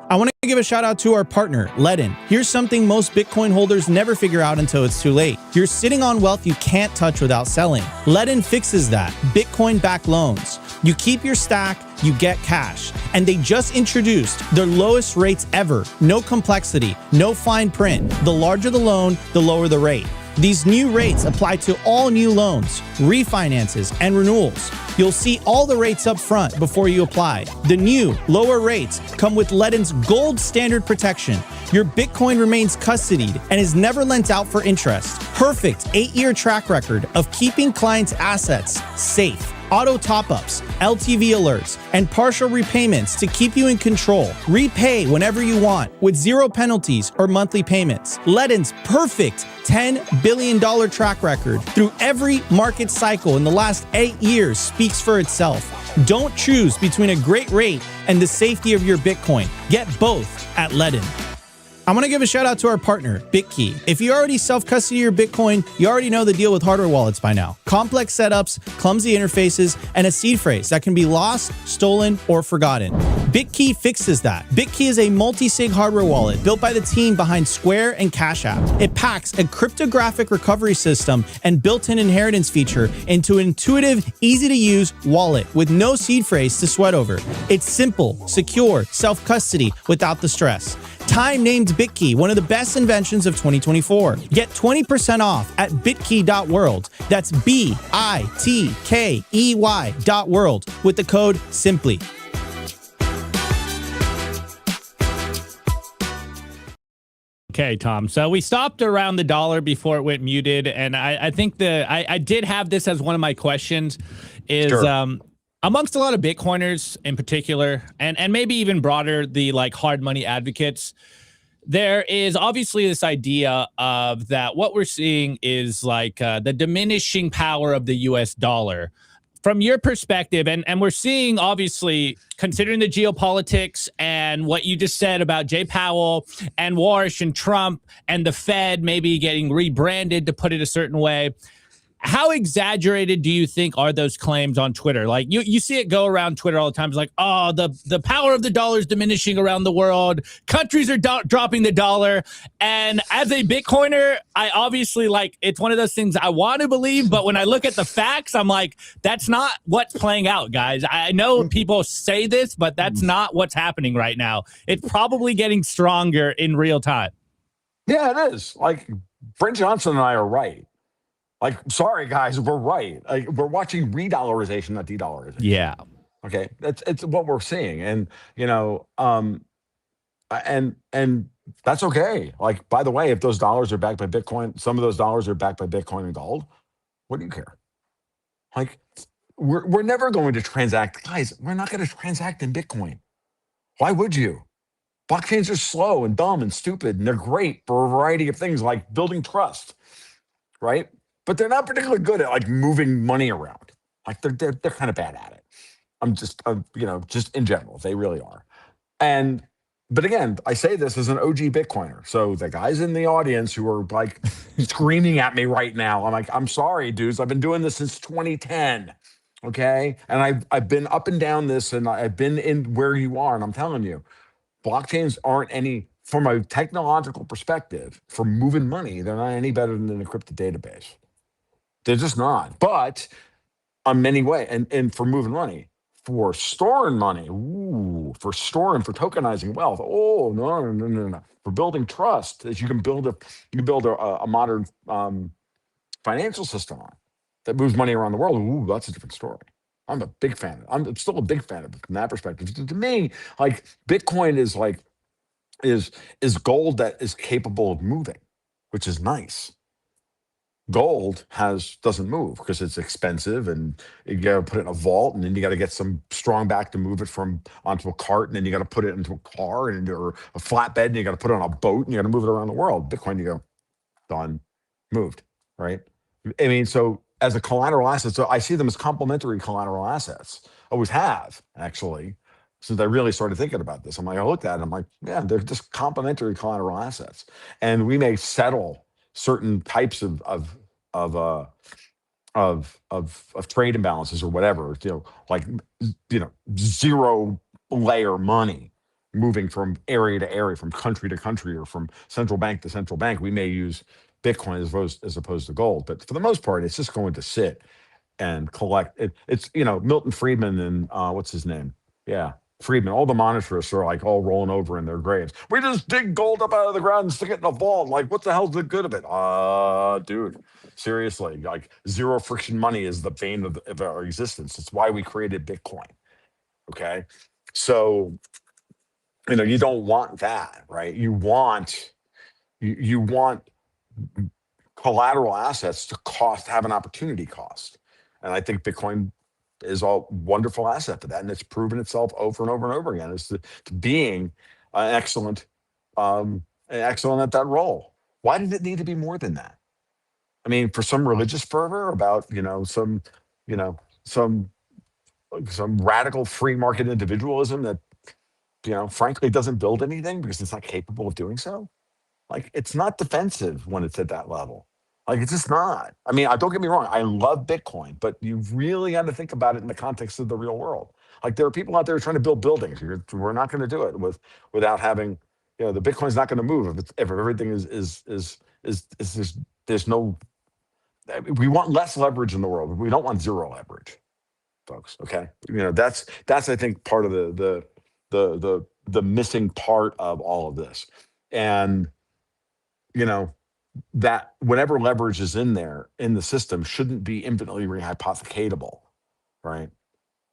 I want to give a shout out to our partner, Ledin. Here's something most Bitcoin holders never figure out until it's too late. You're sitting on wealth you can't touch without selling. Ledin fixes that. Bitcoin-backed loans. You keep your stack, you get cash. And they just introduced their lowest rates ever. No complexity, no fine print. The larger the loan, the lower the rate. These new rates apply to all new loans, refinances, and renewals. You'll see all the rates up front before you apply. The new, lower rates come with Ledin's gold standard protection. Your Bitcoin remains custodied and is never lent out for interest. Perfect 8-year track record of keeping clients' assets safe. Auto top-ups, LTV alerts, and partial repayments to keep you in control. Repay whenever you want with zero penalties or monthly payments. Ledin's perfect $10 billion track record through every market cycle in the last 8 years speaks for itself. Don't choose between a great rate and the safety of your Bitcoin. Get both at Ledin. I want to give a shout out to our partner, BitKey. If you already self-custody your Bitcoin, you already know the deal with hardware wallets by now. Complex setups, clumsy interfaces, and a seed phrase that can be lost, stolen, or forgotten. BitKey fixes that. BitKey is a multi-sig hardware wallet built by the team behind Square and Cash App. It packs a cryptographic recovery system and built-in inheritance feature into an intuitive, easy-to-use wallet with no seed phrase to sweat over. It's simple, secure, self-custody without the stress. Time named BitKey one of the best inventions of 2024. Get 20% off at bitkey.world. That's BITKEY.world with the code SIMPLY. Okay, Tom. So we stopped around the dollar before it went muted, and I think I did have this as one of my questions. Is sure. Amongst a lot of Bitcoiners in particular, and maybe even broader, the hard money advocates, there is obviously this idea of that what we're seeing is the diminishing power of the US dollar. From your perspective, and we're seeing, obviously, considering the geopolitics and what you just said about Jay Powell and Warsh and Trump and the Fed maybe getting rebranded, to put it a certain way, how exaggerated do you think are those claims on Twitter? You see it go around Twitter all the time. It's like, oh, the power of the dollar is diminishing around the world. Countries are dropping the dollar. And as a Bitcoiner, I obviously it's one of those things I want to believe. But when I look at the facts, I'm like, that's not what's playing out, guys. I know people say this, but that's not what's happening right now. It's probably getting stronger in real time. Yeah, it is. Brent Johnson and I are right. Sorry, guys, we're right. We're watching re-dollarization, not de-dollarization. Yeah. Okay, it's what we're seeing, and and that's okay. By the way, if those dollars are backed by Bitcoin, some of those dollars are backed by Bitcoin and gold. What do you care? We're never going to transact, guys. We're not going to transact in Bitcoin. Why would you? Blockchains are slow and dumb and stupid, and they're great for a variety of things like building trust, right? But they're not particularly good at moving money around. They're kind of bad at it. I'm just just in general, they really are. But again, I say this as an OG Bitcoiner. So the guys in the audience who are screaming at me right now, I'm like, I'm sorry, dudes. I've been doing this since 2010. Okay, and I've been up and down this, and I've been in where you are, and I'm telling you, blockchains aren't any, from a technological perspective, for moving money, they're not any better than an encrypted database. They're just not. But on many ways, and for moving money, for storing money, for storing, for tokenizing wealth, no. For building trust, that you can build a modern financial system on. that moves money around the world, ooh, that's a different story. I'm a big fan. I'm still a big fan of it from that perspective. To me, like Bitcoin is like is gold that is capable of moving, which is nice. Gold doesn't move because it's expensive, and you got to put it in a vault, and then you got to get some strong back to move it from onto a cart, and then you got to put it into a car or a flatbed, and you got to put it on a boat, and you got to move it around the world. Bitcoin, you go done, moved, right? I mean, so as a collateral asset, so I see them as complementary collateral assets. Always have, actually, since I really started thinking about this. I'm like, I looked at it, I'm like, yeah, they're just complementary collateral assets, and we may settle certain types of uh of trade imbalances or whatever, like zero layer money moving from area to area, from country to country, or from central bank to central bank. We may use Bitcoin as opposed to gold, but for the most part, it's just going to sit and collect. It's Milton Friedman and what's his name? Yeah, Friedman. All the monetarists are like all rolling over in their graves. We just dig gold up out of the ground and stick it in a vault. Like, what the hell's the good of it? Dude, seriously, like zero friction money is the bane of our existence. It's why we created Bitcoin. Okay, so you don't want that, right? You want collateral assets to have an opportunity cost. And I think Bitcoin is a wonderful asset for that. And it's proven itself over and over and over again as to being excellent, excellent at that role. Why did it need to be more than that? I mean, for some religious fervor about, you know, some some radical free market individualism that, frankly doesn't build anything because it's not capable of doing so. Like, it's not defensive when it's at that level. Like, it's just not. I mean, don't get me wrong. I love Bitcoin, but you really got to think about it in the context of the real world. Like, there are people out there trying to build buildings. We're not going to do it without having, the Bitcoin's not going to move if everything is there's no. We want less leverage in the world. We don't want zero leverage, folks. Okay, that's I think part of the missing part of all of this, and that whenever leverage is in there in the system shouldn't be infinitely rehypothecatable, right?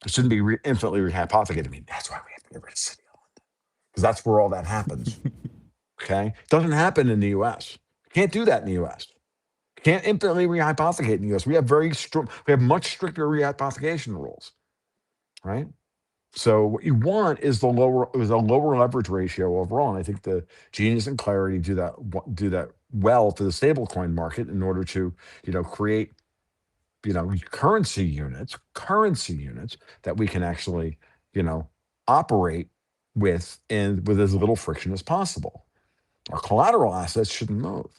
It shouldn't be infinitely rehypothecated. I mean, that's why we have to get rid of city because that's where all that happens. Okay, doesn't happen in the U.S. Can't do that in the U.S. Can't infinitely rehypothecate in the U.S. We have much stricter rehypothecation rules, right? So what you want is a lower leverage ratio overall, and I think the Genius and Clarity do that well for the stablecoin market in order to create currency units that we can actually operate with as little friction as possible. Our collateral assets shouldn't move.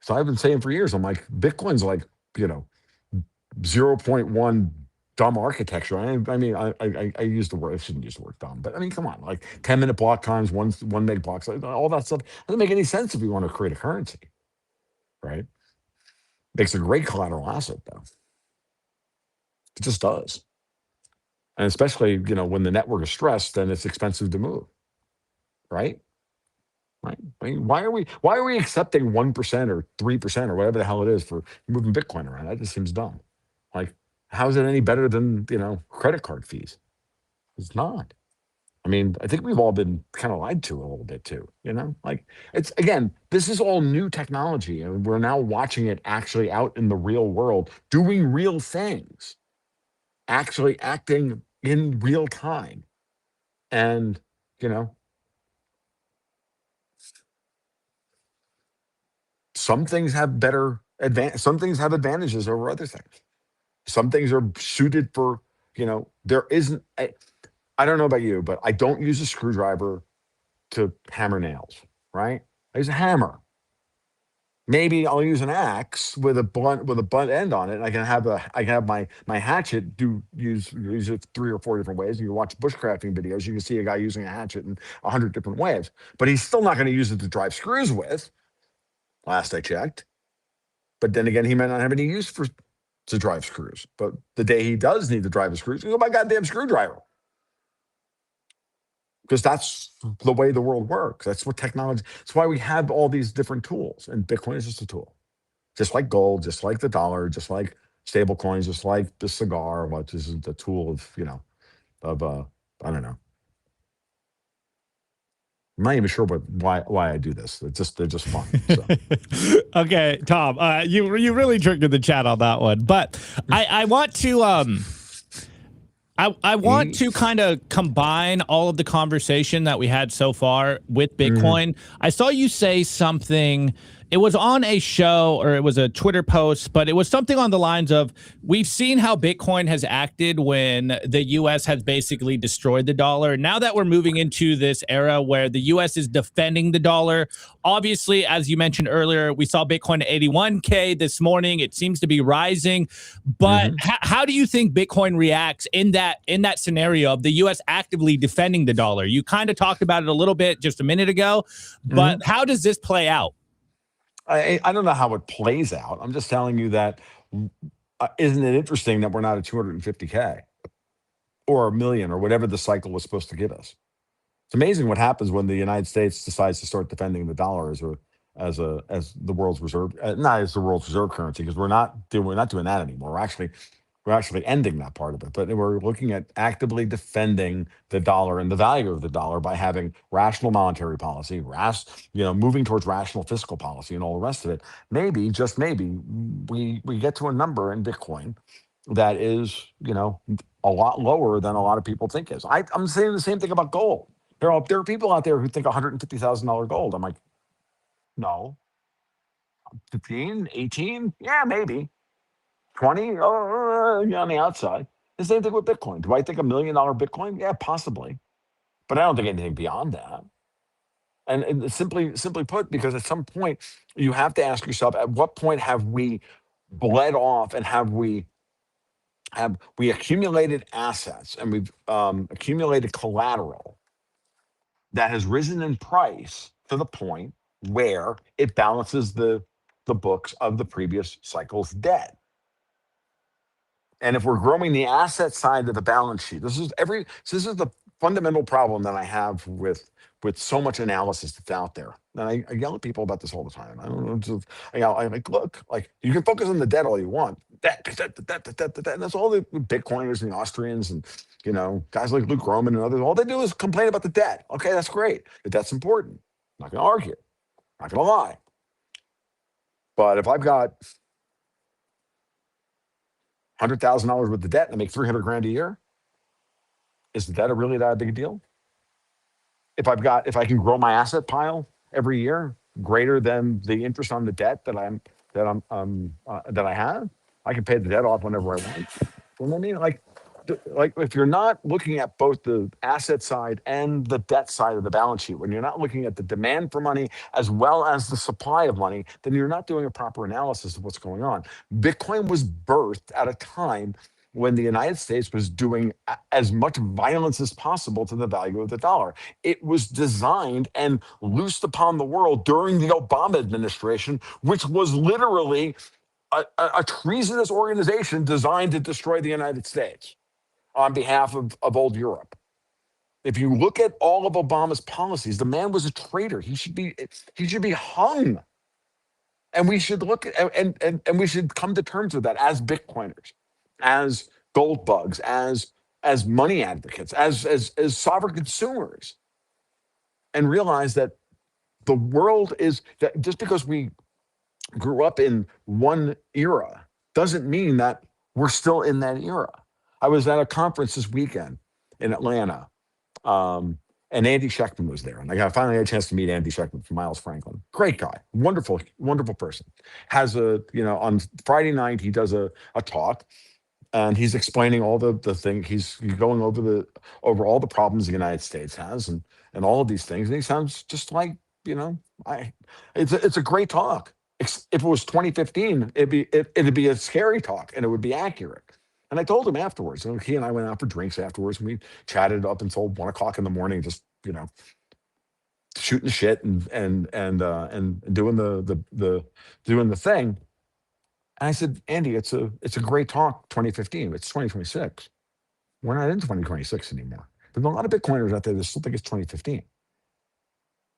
So I've been saying for years, I'm like, Bitcoin's like 0.1 dumb architecture. I mean, I use the word. I shouldn't use the word dumb, but I mean, come on, like 10-minute block times, one meg blocks, all that stuff doesn't make any sense if we want to create a currency, right? Makes a great collateral asset though. It just does, and especially when the network is stressed, then it's expensive to move, right? Right. I mean, why are we accepting 1% or 3% or whatever the hell it is for moving Bitcoin around? That just seems dumb. Like, how is it any better than credit card fees? It's not. I mean, I think we've all been kind of lied to a little bit too. Like, it's, again, this is all new technology, and we're now watching it actually out in the real world, doing real things, actually acting in real time, and some things have some things have advantages over other things. Some things are suited for, there isn't, I don't know about you, but I don't use a screwdriver to hammer nails, right? I use a hammer. Maybe I'll use an axe with a blunt end on it. And I can have my hatchet use it 3 or 4 different ways. You watch bushcrafting videos, you can see a guy using a hatchet in 100 different ways, but he's still not going to use it to drive screws with, last I checked. But then again, he might not have any use to drive screws. But the day he does need to drive a screw, he's going to go buy a goddamn screwdriver. Because that's the way the world works. That's what technology, that's why we have all these different tools. And Bitcoin is just a tool. just like gold, just like the dollar, just like stable coins, just like the cigar, which is the tool of, I don't know. I'm not even sure why I do this. They're just fun. So. Okay, Tom, you really triggered the chat on that one, but I want to I want to kind of combine all of the conversation that we had so far with Bitcoin. I saw you say something. It was on a show or it was a Twitter post, but it was something on the lines of, we've seen how Bitcoin has acted when the U.S. has basically destroyed the dollar. Now that we're moving into this era where the U.S. is defending the dollar, obviously, as you mentioned earlier, we saw Bitcoin at 81K this morning. It seems to be rising. But how do you think Bitcoin reacts in that scenario of the U.S. actively defending the dollar? You kind of talked about it a little bit just a minute ago, but how does this play out? I don't know how it plays out. I'm just telling you that isn't it interesting that we're not at 250K or a million or whatever the cycle was supposed to give us? It's amazing what happens when the United States decides to start defending the dollar as the world's reserve, not as the world's reserve currency, because we're not doing that anymore. We're actually ending that part of it, but we're looking at actively defending the dollar and the value of the dollar by having rational monetary policy, moving towards rational fiscal policy and all the rest of it. Maybe, just maybe, we get to a number in Bitcoin that is, a lot lower than a lot of people think is. I'm saying the same thing about gold. There are people out there who think $150,000 gold. I'm like, no, 15, 18, yeah, maybe. 20 on the outside. The same thing with Bitcoin. Do I think $1 million Bitcoin? Yeah, possibly. But I don't think anything beyond that. And simply put, because at some point you have to ask yourself, at what point have we bled off and have we accumulated assets and we've accumulated collateral that has risen in price to the point where it balances the books of the previous cycle's debt? And if we're growing the asset side of the balance sheet, this is the fundamental problem that I have with so much analysis that's out there. And I yell at people about this all the time. I don't know. I'm like, look, like, you can focus on the debt all you want. Debt. And that's all the Bitcoiners and the Austrians and, guys like Luke Roman and others. All they do is complain about the debt. Okay, that's great. The debt's important. I'm not going to argue. I'm not going to lie. But if I've got $100,000 worth of debt and I make 300 grand a year, is the debt really that big a deal? If I can grow my asset pile every year greater than the interest on the debt that I have, I can pay the debt off whenever I want. You know what I mean? Like if you're not looking at both the asset side and the debt side of the balance sheet, when you're not looking at the demand for money as well as the supply of money, then you're not doing a proper analysis of what's going on. Bitcoin was birthed at a time when the United States was doing as much violence as possible to the value of the dollar. It was designed and loosed upon the world during the Obama administration, which was literally a treasonous organization designed to destroy the United States on behalf of old Europe. If you look at all of Obama's policies, the man was a traitor. He should be hung. And we should look at and we should come to terms with that as Bitcoiners, as gold bugs, as money advocates, as sovereign consumers, and realize that the world is that just because we grew up in one era doesn't mean that we're still in that era. I was at a conference this weekend in Atlanta, and Andy Shechtman was there. And I finally had a chance to meet Andy Shechtman from Miles Franklin. Great guy, wonderful, wonderful person. Has on Friday night, he does a talk, and he's explaining all the thing. He's going over all the problems the United States has and all of these things. And he sounds just like, it's a great talk. If it was 2015, it'd be a scary talk and it would be accurate. And I told him afterwards, and he and I went out for drinks afterwards, and we chatted up until 1 o'clock in the morning, just shooting the shit and doing the thing. And I said, Andy, it's a great talk. 2015, it's 2026. We're not in 2026 anymore. But a lot of Bitcoiners out there that still think it's 2015,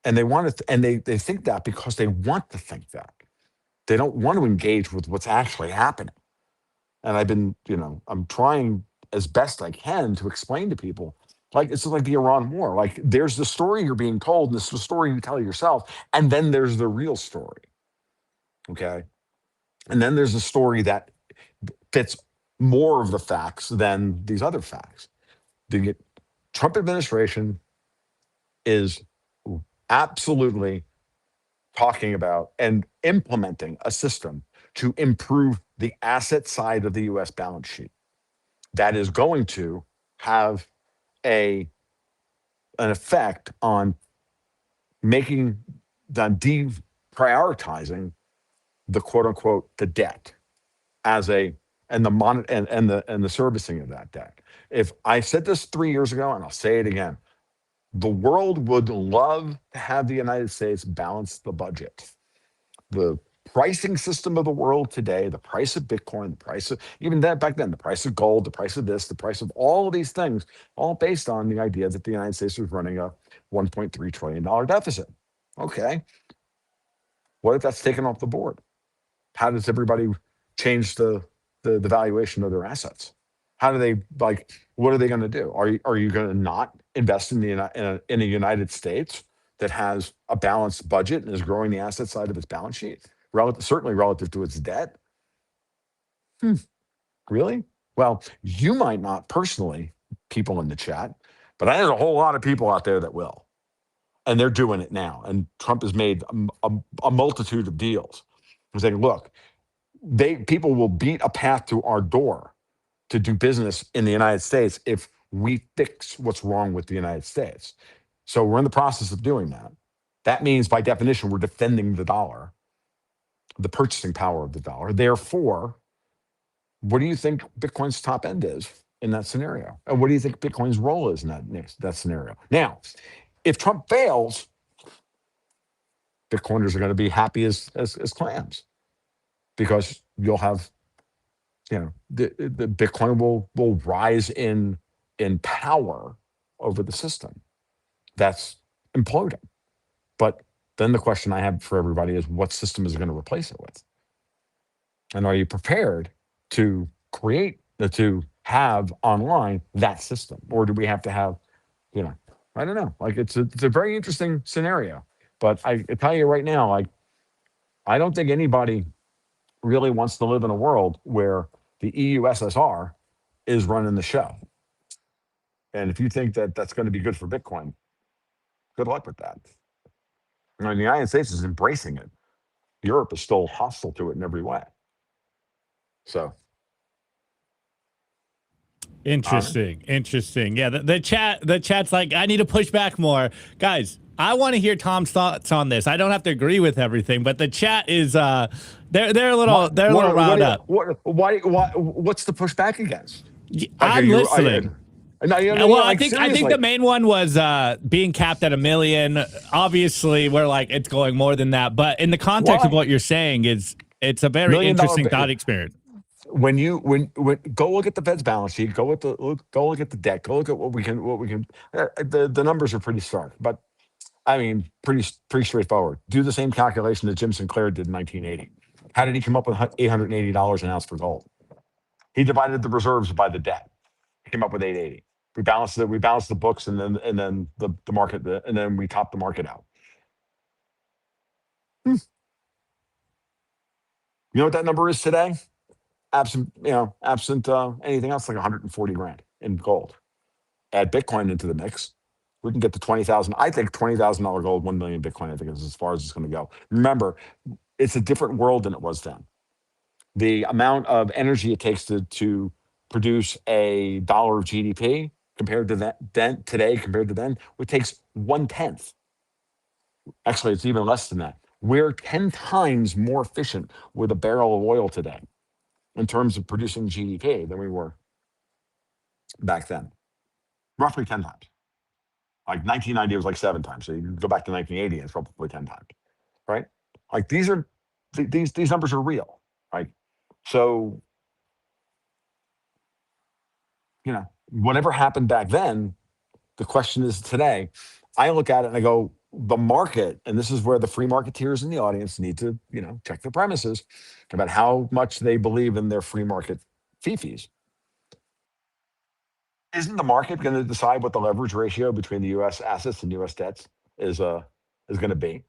and they want to, and they think that because they want to think that. They don't want to engage with what's actually happening. And I've been, I'm trying as best I can to explain to people, like, it's like the Iran war. Like, there's the story you're being told, and this is the story you tell yourself, and then there's the real story. Okay. And then there's a story that fits more of the facts than these other facts. The Trump administration is absolutely talking about and implementing a system to improve the asset side of the US balance sheet that is going to have an effect on making deprioritizing the quote unquote the debt as a and the and the servicing of that debt. If I said this 3 years ago, and I'll say it again, the world would love to have the United States balance the budget. The pricing system of the world today, the price of Bitcoin, the price of even that back then, the price of gold, the price of this, the price of all of these things, all based on the idea that the United States was running a $1.3 trillion deficit. Okay. What if that's taken off the board? How does everybody change the valuation of their assets? How do they what are they going to do? Are you going to not invest in in a United States that has a balanced budget and is growing the asset side of its balance sheet, certainly relative to its debt? Really? Well, you might not personally, people in the chat, but there's a whole lot of people out there that will, and they're doing it now. And Trump has made a multitude of deals. He's saying, look, people will beat a path to our door to do business in the United States if we fix what's wrong with the United States. So we're in the process of doing that. That means, by definition, we're defending the dollar, the purchasing power of the dollar. Therefore, what do you think Bitcoin's top end is in that scenario? And what do you think Bitcoin's role is in that scenario? Now, if Trump fails, Bitcoiners are going to be happy as clams, because you'll have, the Bitcoin will rise in power over the system that's imploding. But then the question I have for everybody is, what system is it going to replace it with? And are you prepared to to have online that system? Or do we have to have, I don't know. Like, it's a very interesting scenario. But I tell you right now, I don't think anybody really wants to live in a world where the EU SSR is running the show. And if you think that that's going to be good for Bitcoin, good luck with that. I mean, the United States is embracing it. Europe is still hostile to it in every way. So Interesting. Yeah, the chat's like, I need to push back more. Guys, I want to hear Tom's thoughts on this. I don't have to agree with everything, but the chat is they're a little riled up. What's the pushback against? I'm listening. I think seriously. the main one was being capped at $1 million. Obviously, we're like, it's going more than that. But in the context of what you're saying, it's a very interesting thought experiment. When go look at the Fed's balance sheet, go look at the debt, go look at what we can. The numbers are pretty stark, but I mean, pretty straightforward. Do the same calculation that Jim Sinclair did in 1980. How did he come up with $880 an ounce for gold? He divided the reserves by the debt. He came up with 880. We balanced it. We balanced the books, and then the market, and then we topped the market out. You know what that number is today? Absent anything else, like 140 grand in gold. Add Bitcoin into the mix, we can get to 20,000. I think $20,000 gold, 1 million Bitcoin, I think is as far as it's going to go. Remember, it's a different world than it was then. The amount of energy it takes to produce a dollar of GDP compared to today, it takes 1/10. Actually, it's even less than that. We're 10 times more efficient with a barrel of oil today in terms of producing GDP than we were back then. Roughly 10 times. Like 1990 was like 7 times. So you go back to 1980, it's probably 10 times, right? Like these numbers are real, right? So, whatever happened back then, the question is today, I look at it and I go, the market, and this is where the free marketeers in the audience need to, check their premises about how much they believe in their free market fees. Isn't the market going to decide what the leverage ratio between the U.S. assets and U.S. debts is going to be?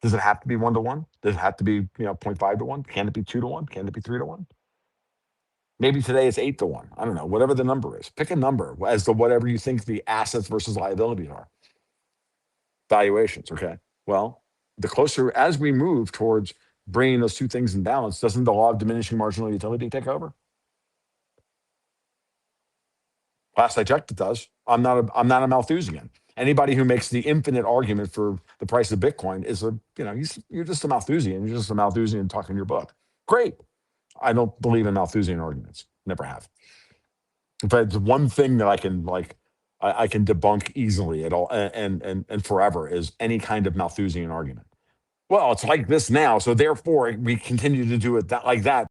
Does it have to be 1-to-1? Does it have to be 0.5-to-1? Can it be 2-to-1? Can it be 3-to-1? Maybe today it's 8-to-1. I don't know. Whatever the number is, pick a number as to whatever you think the assets versus liabilities are. Valuations. Okay. Well, the closer as we move towards bringing those two things in balance, doesn't the law of diminishing marginal utility take over? Last I checked, it does. I'm not a Malthusian. Anybody who makes the infinite argument for the price of Bitcoin is you're just a Malthusian. You're just a Malthusian talking your book. Great. I don't believe in Malthusian arguments. Never have. In fact, it's one thing that I can I can debunk easily at all and forever is any kind of Malthusian argument. Well, it's like this now, so therefore we continue to do it like that.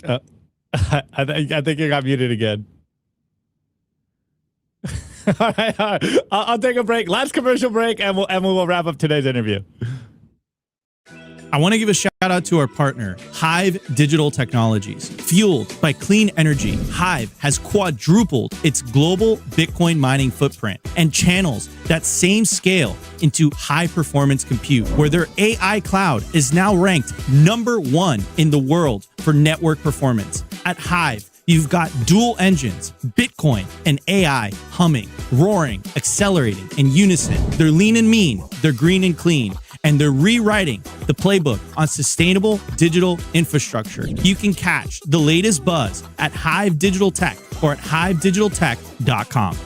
I think you got muted again. All right. I'll take a break. Last commercial break, and we'll wrap up today's interview. I want to give a shout out to our partner, HIVE Digital Technologies. Fueled by clean energy, HIVE has quadrupled its global Bitcoin mining footprint and channels that same scale into high-performance compute, where their AI cloud is now ranked #1 in the world for network performance. At HIVE, you've got dual engines, Bitcoin and AI humming, roaring, accelerating in unison. They're lean and mean, they're green and clean, and they're rewriting the playbook on sustainable digital infrastructure. You can catch the latest buzz at HIVE Digital Tech or at hivedigitaltech.com.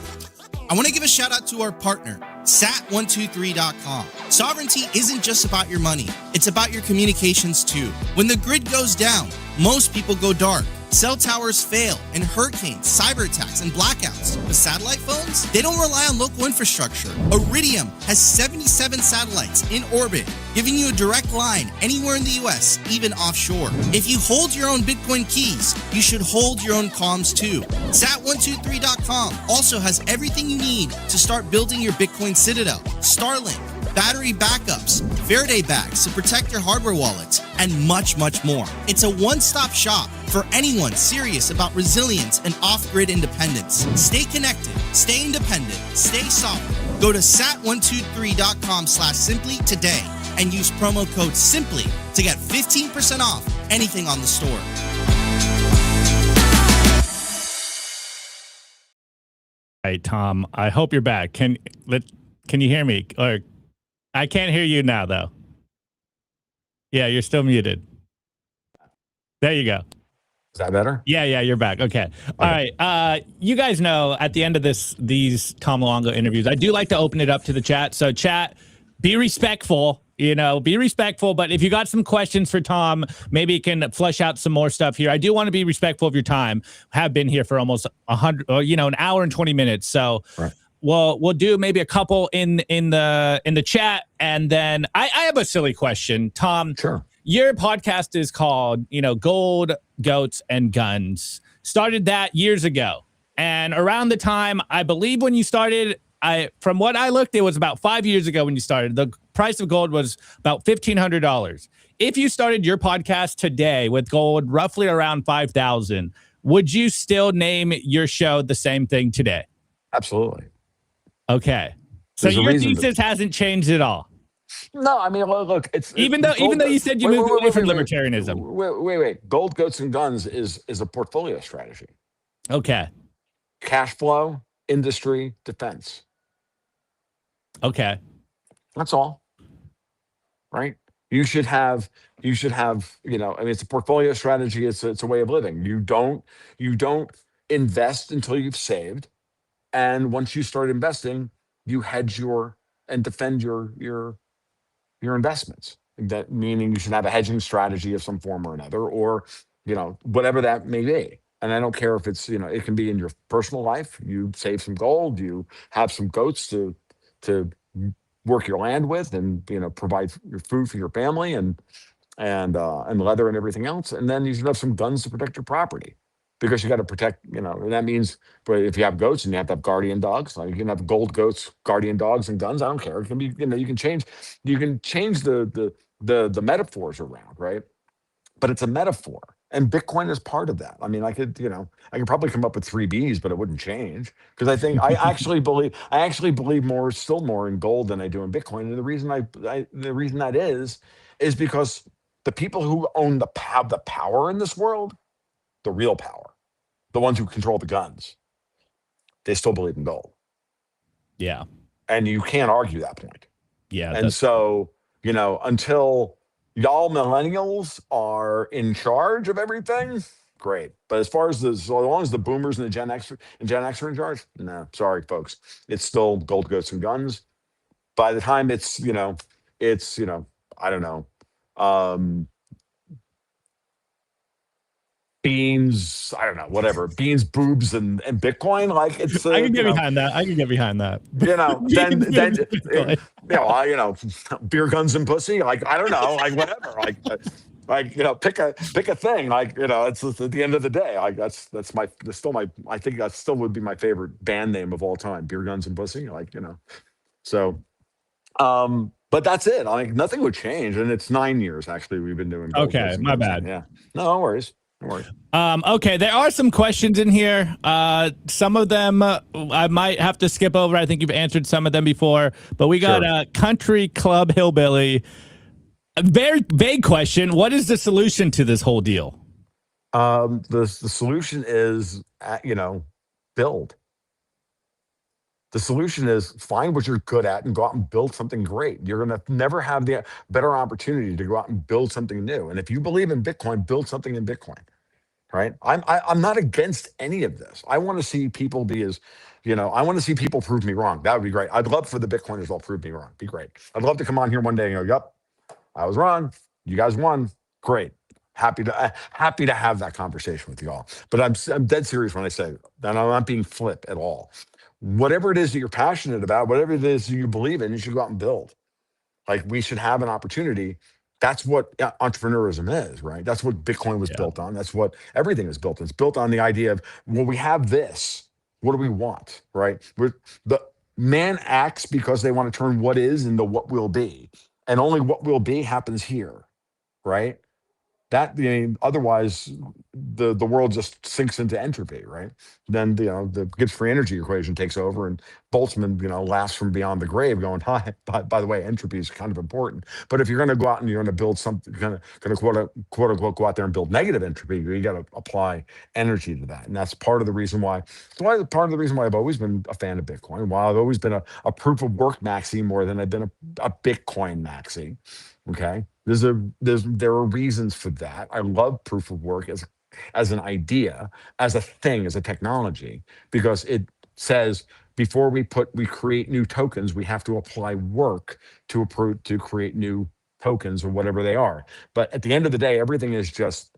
I want to give a shout out to our partner, sat123.com. Sovereignty isn't just about your money. It's about your communications too. When the grid goes down, most people go dark. Cell towers fail in hurricanes, cyber attacks, and blackouts. But satellite phones, they don't rely on local infrastructure. Iridium has 77 satellites in orbit, giving you a direct line anywhere in the US, even offshore. If you hold your own Bitcoin keys, you should hold your own comms too. Sat123.com also has everything you need to start building your Bitcoin citadel. Starlink, battery backups, Faraday bags to protect your hardware wallets, and much, much more. It's a one-stop shop for anyone serious about resilience and off-grid independence. Stay connected, stay independent, stay sovereign. Go to sat123.com/simply today and use promo code SIMPLY to get 15% off anything on the store. Hey, Tom, I hope you're back. Can you hear me? Or I can't hear you now, though. Yeah, you're still muted. There you go. Is that better? Yeah, you're back. Okay. All right. You guys know at the end of these Tom Luongo interviews, I do like to open it up to the chat. So chat, be respectful, be respectful. But if you got some questions for Tom, maybe you can flesh out some more stuff here. I do want to be respectful of your time. Have been here for almost 100, an hour and 20 minutes. So right. We'll do maybe a couple in the chat, and then I have a silly question, Tom. Sure. Your podcast is called, Gold, Goats, and Guns. Started that years ago, and around the time I believe when you started, from what I looked, it was about 5 years ago when you started. The price of gold was about $1,500. If you started your podcast today with gold roughly around 5,000, would you still name your show the same thing today? Absolutely. Okay. So your thesis hasn't changed at all. No, I mean, look, even though you said you moved away from libertarianism. Wait. Gold, goats, and guns is a portfolio strategy. Okay. Cash flow, industry, defense. Okay. That's all. Right? You should have, it's a portfolio strategy. It's a way of living. You don't invest until you've saved. And once you start investing, you hedge and defend your investments. That meaning you should have a hedging strategy of some form or another, or whatever that may be. And I don't care if it's it can be in your personal life. You save some gold, you have some goats to work your land with, and provide your food for your family and leather and everything else. And then you should have some guns to protect your property. because you got to protect, and that means, but if you have goats and you have to have guardian dogs, like you can have gold goats, guardian dogs, and guns. I don't care. It can be, you can change the metaphors around, right? But it's a metaphor, and Bitcoin is part of that. I mean, I could probably come up with three Bs, but it wouldn't change because I actually believe still more in gold than I do in Bitcoin. And the reason that is because the people who have the power in this world, the real power, the ones who control the guns, they still believe in gold. Yeah. And you can't argue that point. Yeah. And so, until y'all millennials are in charge of everything, great. But as long as the boomers and the Gen X are in charge, no, sorry, folks. It's still gold, goats, and guns. By the time it's, I don't know, beans, I don't know, whatever, beans, boobs, and Bitcoin. Like it's, I can get behind that. I can get behind that. Beer, guns, and pussy. Like, I don't know, like whatever. Pick a thing. It's at the end of the day. Like that's I think that still would be my favorite band name of all time. Beer, guns, and pussy. So. But that's it. Nothing would change, and it's 9 years actually we've been doing. Okay, my bad. Yeah, no worries. No worries. Okay, there are some questions in here. Some of them I might have to skip over. I think you've answered some of them before, but we got a Country Club Hillbilly. A very vague question. What is the solution to this whole deal? The solution is, build. The solution is find what you're good at and go out and build something great. You're going to never have the better opportunity to go out and build something new. And if you believe in Bitcoin, build something in Bitcoin, right? I'm not against any of this. I want to see people I want to see people prove me wrong. That would be great. I'd love for the Bitcoiners all prove me wrong. Be great. I'd love to come on here one day and go, yep, I was wrong. You guys won. Great. Happy to have that conversation with you all. But I'm dead serious when I say it. And I'm not being flip at all. Whatever it is that you're passionate about, whatever it is you believe in, you should go out and build. We should have an opportunity. That's what entrepreneurism is, right? That's what Bitcoin was built on. That's what everything is built on. It's built on the idea of, well, we have this. What do we want, right? The man acts because they want to turn what is into what will be. And only what will be happens here, right? Otherwise, the world just sinks into entropy, right? Then the Gibbs free energy equation takes over, and Boltzmann laughs from beyond the grave, going, "Hi, by the way, entropy is kind of important." But if you're going to go out and you're going to build something, going to quote unquote go out there and build negative entropy, you got to apply energy to that, and that's part of the reason why. Part of the reason why I've always been a fan of Bitcoin. Why I've always been a proof of work maxi more than I've been a Bitcoin maxi. Okay. There are reasons for that. I love proof of work as an idea, as a thing, as a technology, because it says before we create new tokens, we have to apply work to create new tokens or whatever they are. But at the end of the day, everything is just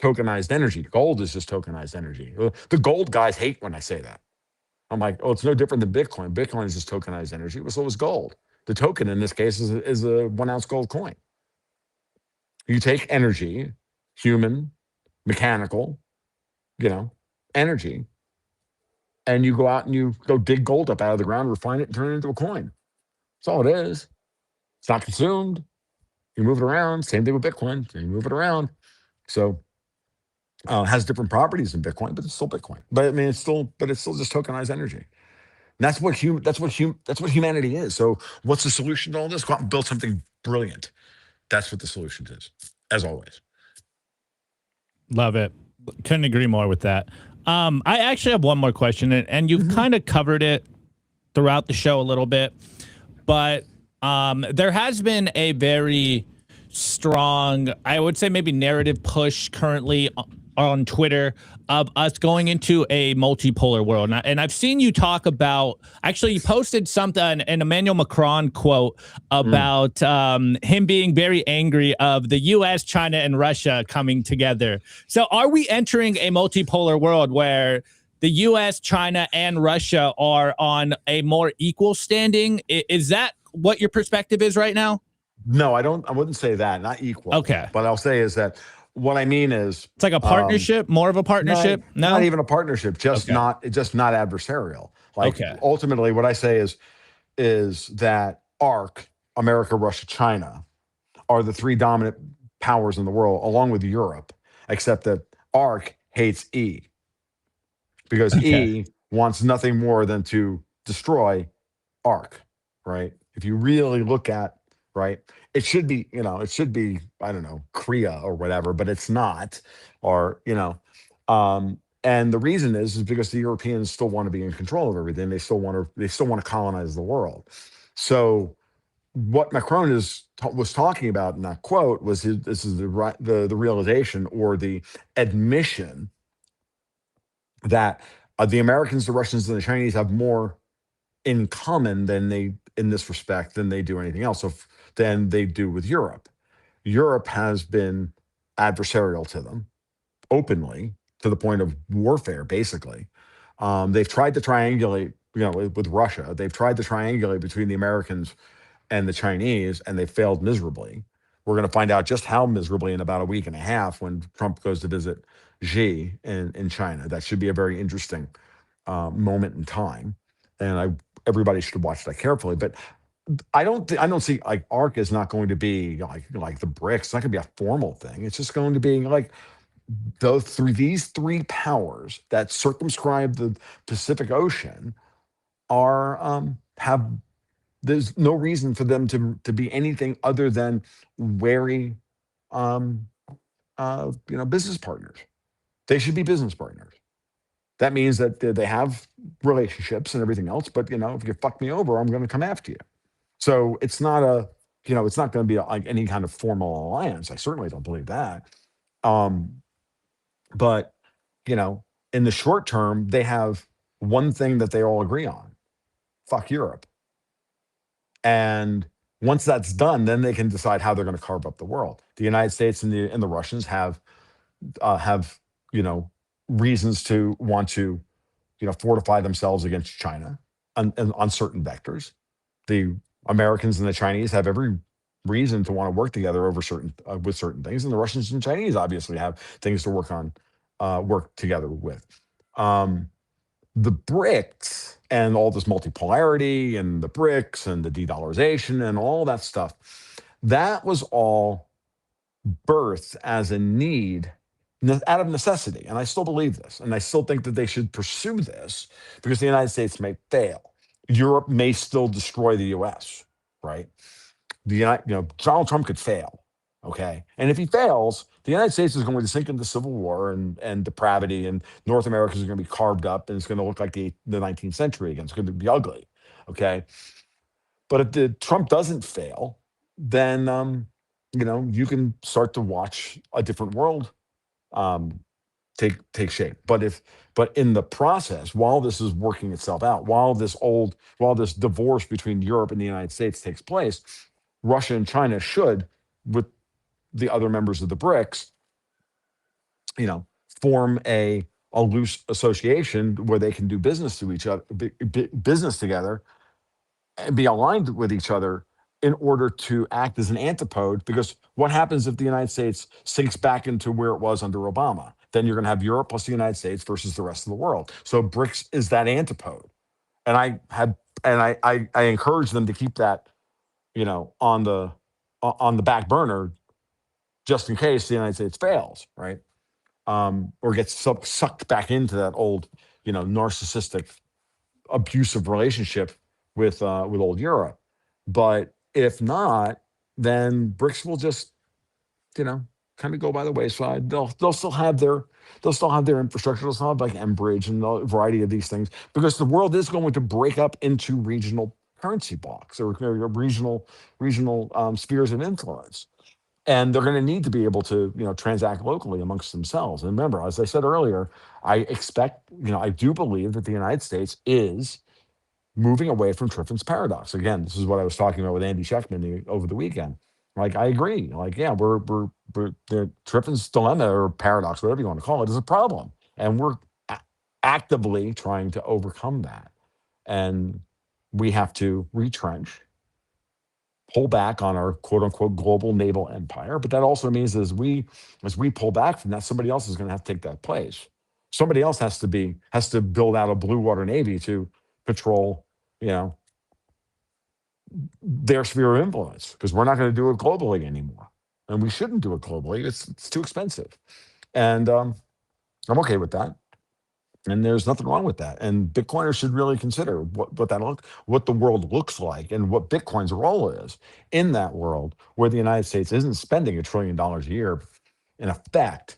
tokenized energy. Gold is just tokenized energy. The gold guys hate when I say that. I'm like, oh, it's no different than Bitcoin. Bitcoin is just tokenized energy. Well, so is gold. The token in this case is a 1 ounce gold coin. You take energy, human, mechanical, energy, and you go out and you go dig gold up out of the ground, refine it, and turn it into a coin. That's all it is. It's not consumed. You move it around. Same thing with Bitcoin. You move it around. So it has different properties than Bitcoin, but it's still Bitcoin. But I mean, it's still just tokenized energy. And that's what humanity is. So what's the solution to all this? Go out and build something brilliant. That's what the solution is, as always. Love it. Couldn't agree more with that. I actually have one more question, and you've kind of covered it throughout the show a little bit, but there has been a very strong, I would say maybe narrative push currently on Twitter of us going into a multipolar world. And I've seen you talk about, actually you posted something, an Emmanuel Macron quote about him being very angry of the US, China, and Russia coming together. So are we entering a multipolar world where the US, China, and Russia are on a more equal standing? Is that what your perspective is right now? No, I wouldn't say that, not equal. Okay. But I'll say is that what I mean is, It's like a partnership, more of a partnership. not No. even a partnership, just Okay. not adversarial. Like Okay. ultimately, what I say is that ARC, America, Russia, China, are the three dominant powers in the world, along with Europe, except that ARC hates E because Okay. E wants nothing more than to destroy ARC, right? If you really look at, right, it should be, I don't know, Korea or whatever, but it's not, or, and the reason is because the Europeans still want to be in control of everything. They still want to colonize the world. So what Macron was talking about in that quote was this is the realization or the admission that the Americans, the Russians, and the Chinese have more in common in this respect than they do anything else. Than they do with Europe. Europe has been adversarial to them openly to the point of warfare. Basically, they've tried to triangulate, with Russia. They've tried to triangulate between the Americans and the Chinese, and they failed miserably. We're going to find out just how miserably in about a week and a half when Trump goes to visit Xi in China. That should be a very interesting moment in time, and everybody should watch that carefully. But I don't see, like, ARC is not going to be like the BRICS. It's not going to be a formal thing. It's just going to be like these three powers that circumscribe the Pacific Ocean have there's no reason for them to be anything other than wary um, business partners. They should be business partners. That means that they have relationships and everything else, but if you fuck me over, I'm going to come after you. So it's not it's not going to be like any kind of formal alliance. I certainly don't believe that. But in the short term, they have one thing that they all agree on: fuck Europe. And once that's done, then they can decide how they're going to carve up the world. The United States and the Russians have reasons to want to fortify themselves against China on certain vectors. The Americans and the Chinese have every reason to want to work together over with certain things, and the Russians and Chinese obviously have things to work together with. The BRICS and all this multipolarity and the BRICS and the de-dollarization and all that stuff, that was all birthed as a need out of necessity. And I still believe this. And I still think that they should pursue this because the United States may fail. Europe may still destroy the US, right? Donald Trump could fail. Okay. And if he fails, the United States is going to sink into civil war and depravity, and North America is going to be carved up, and it's going to look like the 19th century again. It's going to be ugly. Okay. But if Trump doesn't fail, then, you can start to watch a different world take shape. But in the process, while this is working itself out, while this divorce between Europe and the United States takes place, Russia and China should, with the other members of the BRICS, form a loose association where they can do business to each other, business together, and be aligned with each other in order to act as an antipode. Because what happens if the United States sinks back into where it was under Obama? Then you're going to have Europe plus the United States versus the rest of the world. So BRICS is that antipode, and I encourage them to keep that on the back burner just in case the United States fails, right? Or gets sucked back into that old, narcissistic, abusive relationship with old Europe. But if not, then BRICS will just, kind of go by the wayside. They'll still have their infrastructure. They'll still have like Enbridge and a variety of these things, because the world is going to break up into regional currency blocks or regional spheres of influence. And they're going to need to be able to, transact locally amongst themselves. And remember, as I said earlier, I do believe that the United States is moving away from Triffin's paradox. Again, this is what I was talking about with Andy Schectman over the weekend. Like, I agree. Like, yeah, we're the Triffin's dilemma or paradox, whatever you want to call it, is a problem, and we're actively trying to overcome that. And we have to retrench. pull back on our quote unquote global naval empire. But that also means as we pull back from that, somebody else is going to have to take that place. Somebody else has to build out a blue water navy to patrol, their sphere of influence, because we're not going to do it globally anymore, and we shouldn't do it globally. It's too expensive, and I'm okay with that. And there's nothing wrong with that. And Bitcoiners should really consider what the world looks like and what Bitcoin's role is in that world, where the United States isn't spending $1 trillion a year, in effect,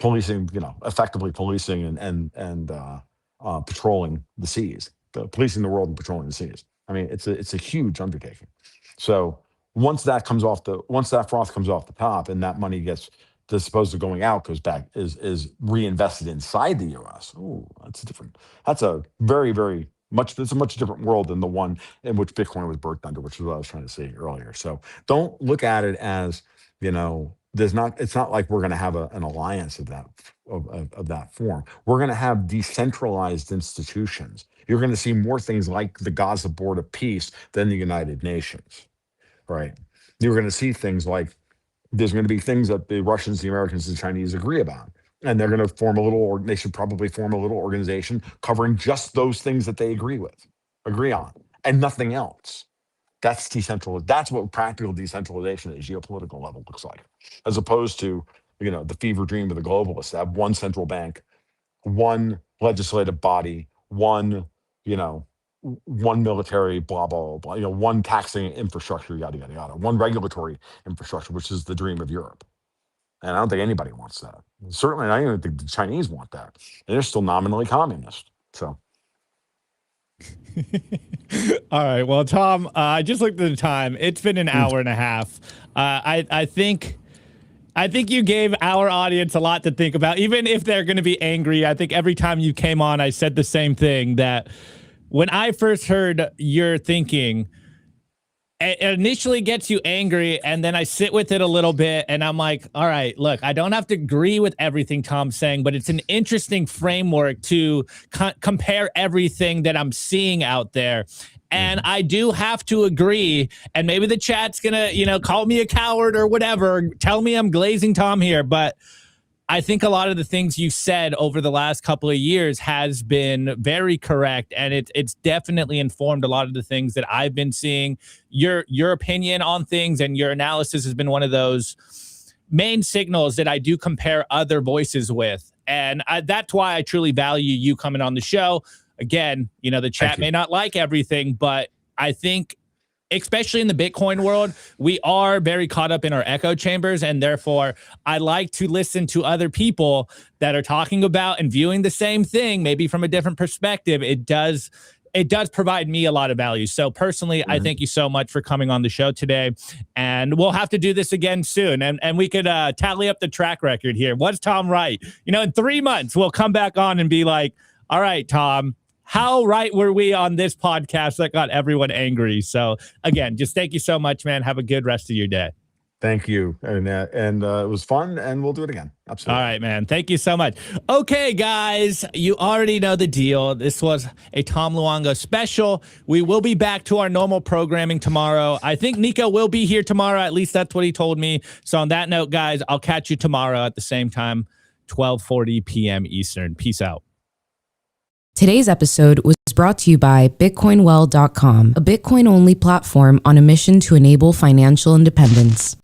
policing, effectively policing and patrolling the seas, policing the world and patrolling the seas. I mean, it's a huge undertaking. So once that froth comes off the top, and that money gets, as opposed to going out, goes back, is reinvested inside the U.S. Oh, that's a very, very much, it's a much different world than the one in which Bitcoin was birthed under, which is what I was trying to say earlier. So don't look at it as, it's not like we're going to have an alliance of that form. We're going to have decentralized institutions. You're going to see more things like the Gaza Board of Peace than the United Nations, right? You're going to see things like, there's going to be things that the Russians, the Americans, and the Chinese agree about. And they're going to they should probably form a little organization covering just those things that they agree on, and nothing else. That's decentralized. That's what practical decentralization at a geopolitical level looks like, as opposed to, the fever dream of the globalists, to have one central bank, one legislative body, one military, blah, blah, blah, one taxing infrastructure, yada, yada, yada, one regulatory infrastructure, which is the dream of Europe. And I don't think anybody wants that. Certainly, I don't even think the Chinese want that. And they're still nominally communist. So. All right. Well, Tom, I just looked at the time. It's been an hour and a half. I think you gave our audience a lot to think about, even if they're going to be angry. I think every time you came on, I said the same thing, that when I first heard your thinking, it initially gets you angry, and then I sit with it a little bit, and I'm like, all right, look, I don't have to agree with everything Tom's saying, but it's an interesting framework to compare everything that I'm seeing out there. And I do have to agree, and maybe the chat's gonna, call me a coward or whatever, tell me I'm glazing Tom here, but I think a lot of the things you said over the last couple of years has been very correct, and it's definitely informed a lot of the things that I've been seeing. Your opinion on things and your analysis has been one of those main signals that I do compare other voices with, and that's why I truly value you coming on the show. Again, the chat may not like everything, but I think, especially in the Bitcoin world, we are very caught up in our echo chambers, and therefore I like to listen to other people that are talking about and viewing the same thing, maybe from a different perspective. It does provide me a lot of value. So personally, I thank you so much for coming on the show today, and we'll have to do this again soon, and we could tally up the track record here. Was Tom right? In 3 months, we'll come back on and be like, all right, Tom, how right were we on this podcast that got everyone angry? So again, just thank you so much, man. Have a good rest of your day. Thank you. And it was fun, and we'll do it again. Absolutely. All right, man. Thank you so much. Okay, guys, you already know the deal. This was a Tom Luongo special. We will be back to our normal programming tomorrow. I think Nico will be here tomorrow. At least that's what he told me. So on that note, guys, I'll catch you tomorrow at the same time, 12:40 p.m. Eastern. Peace out. Today's episode was brought to you by BitcoinWell.com, a Bitcoin-only platform on a mission to enable financial independence.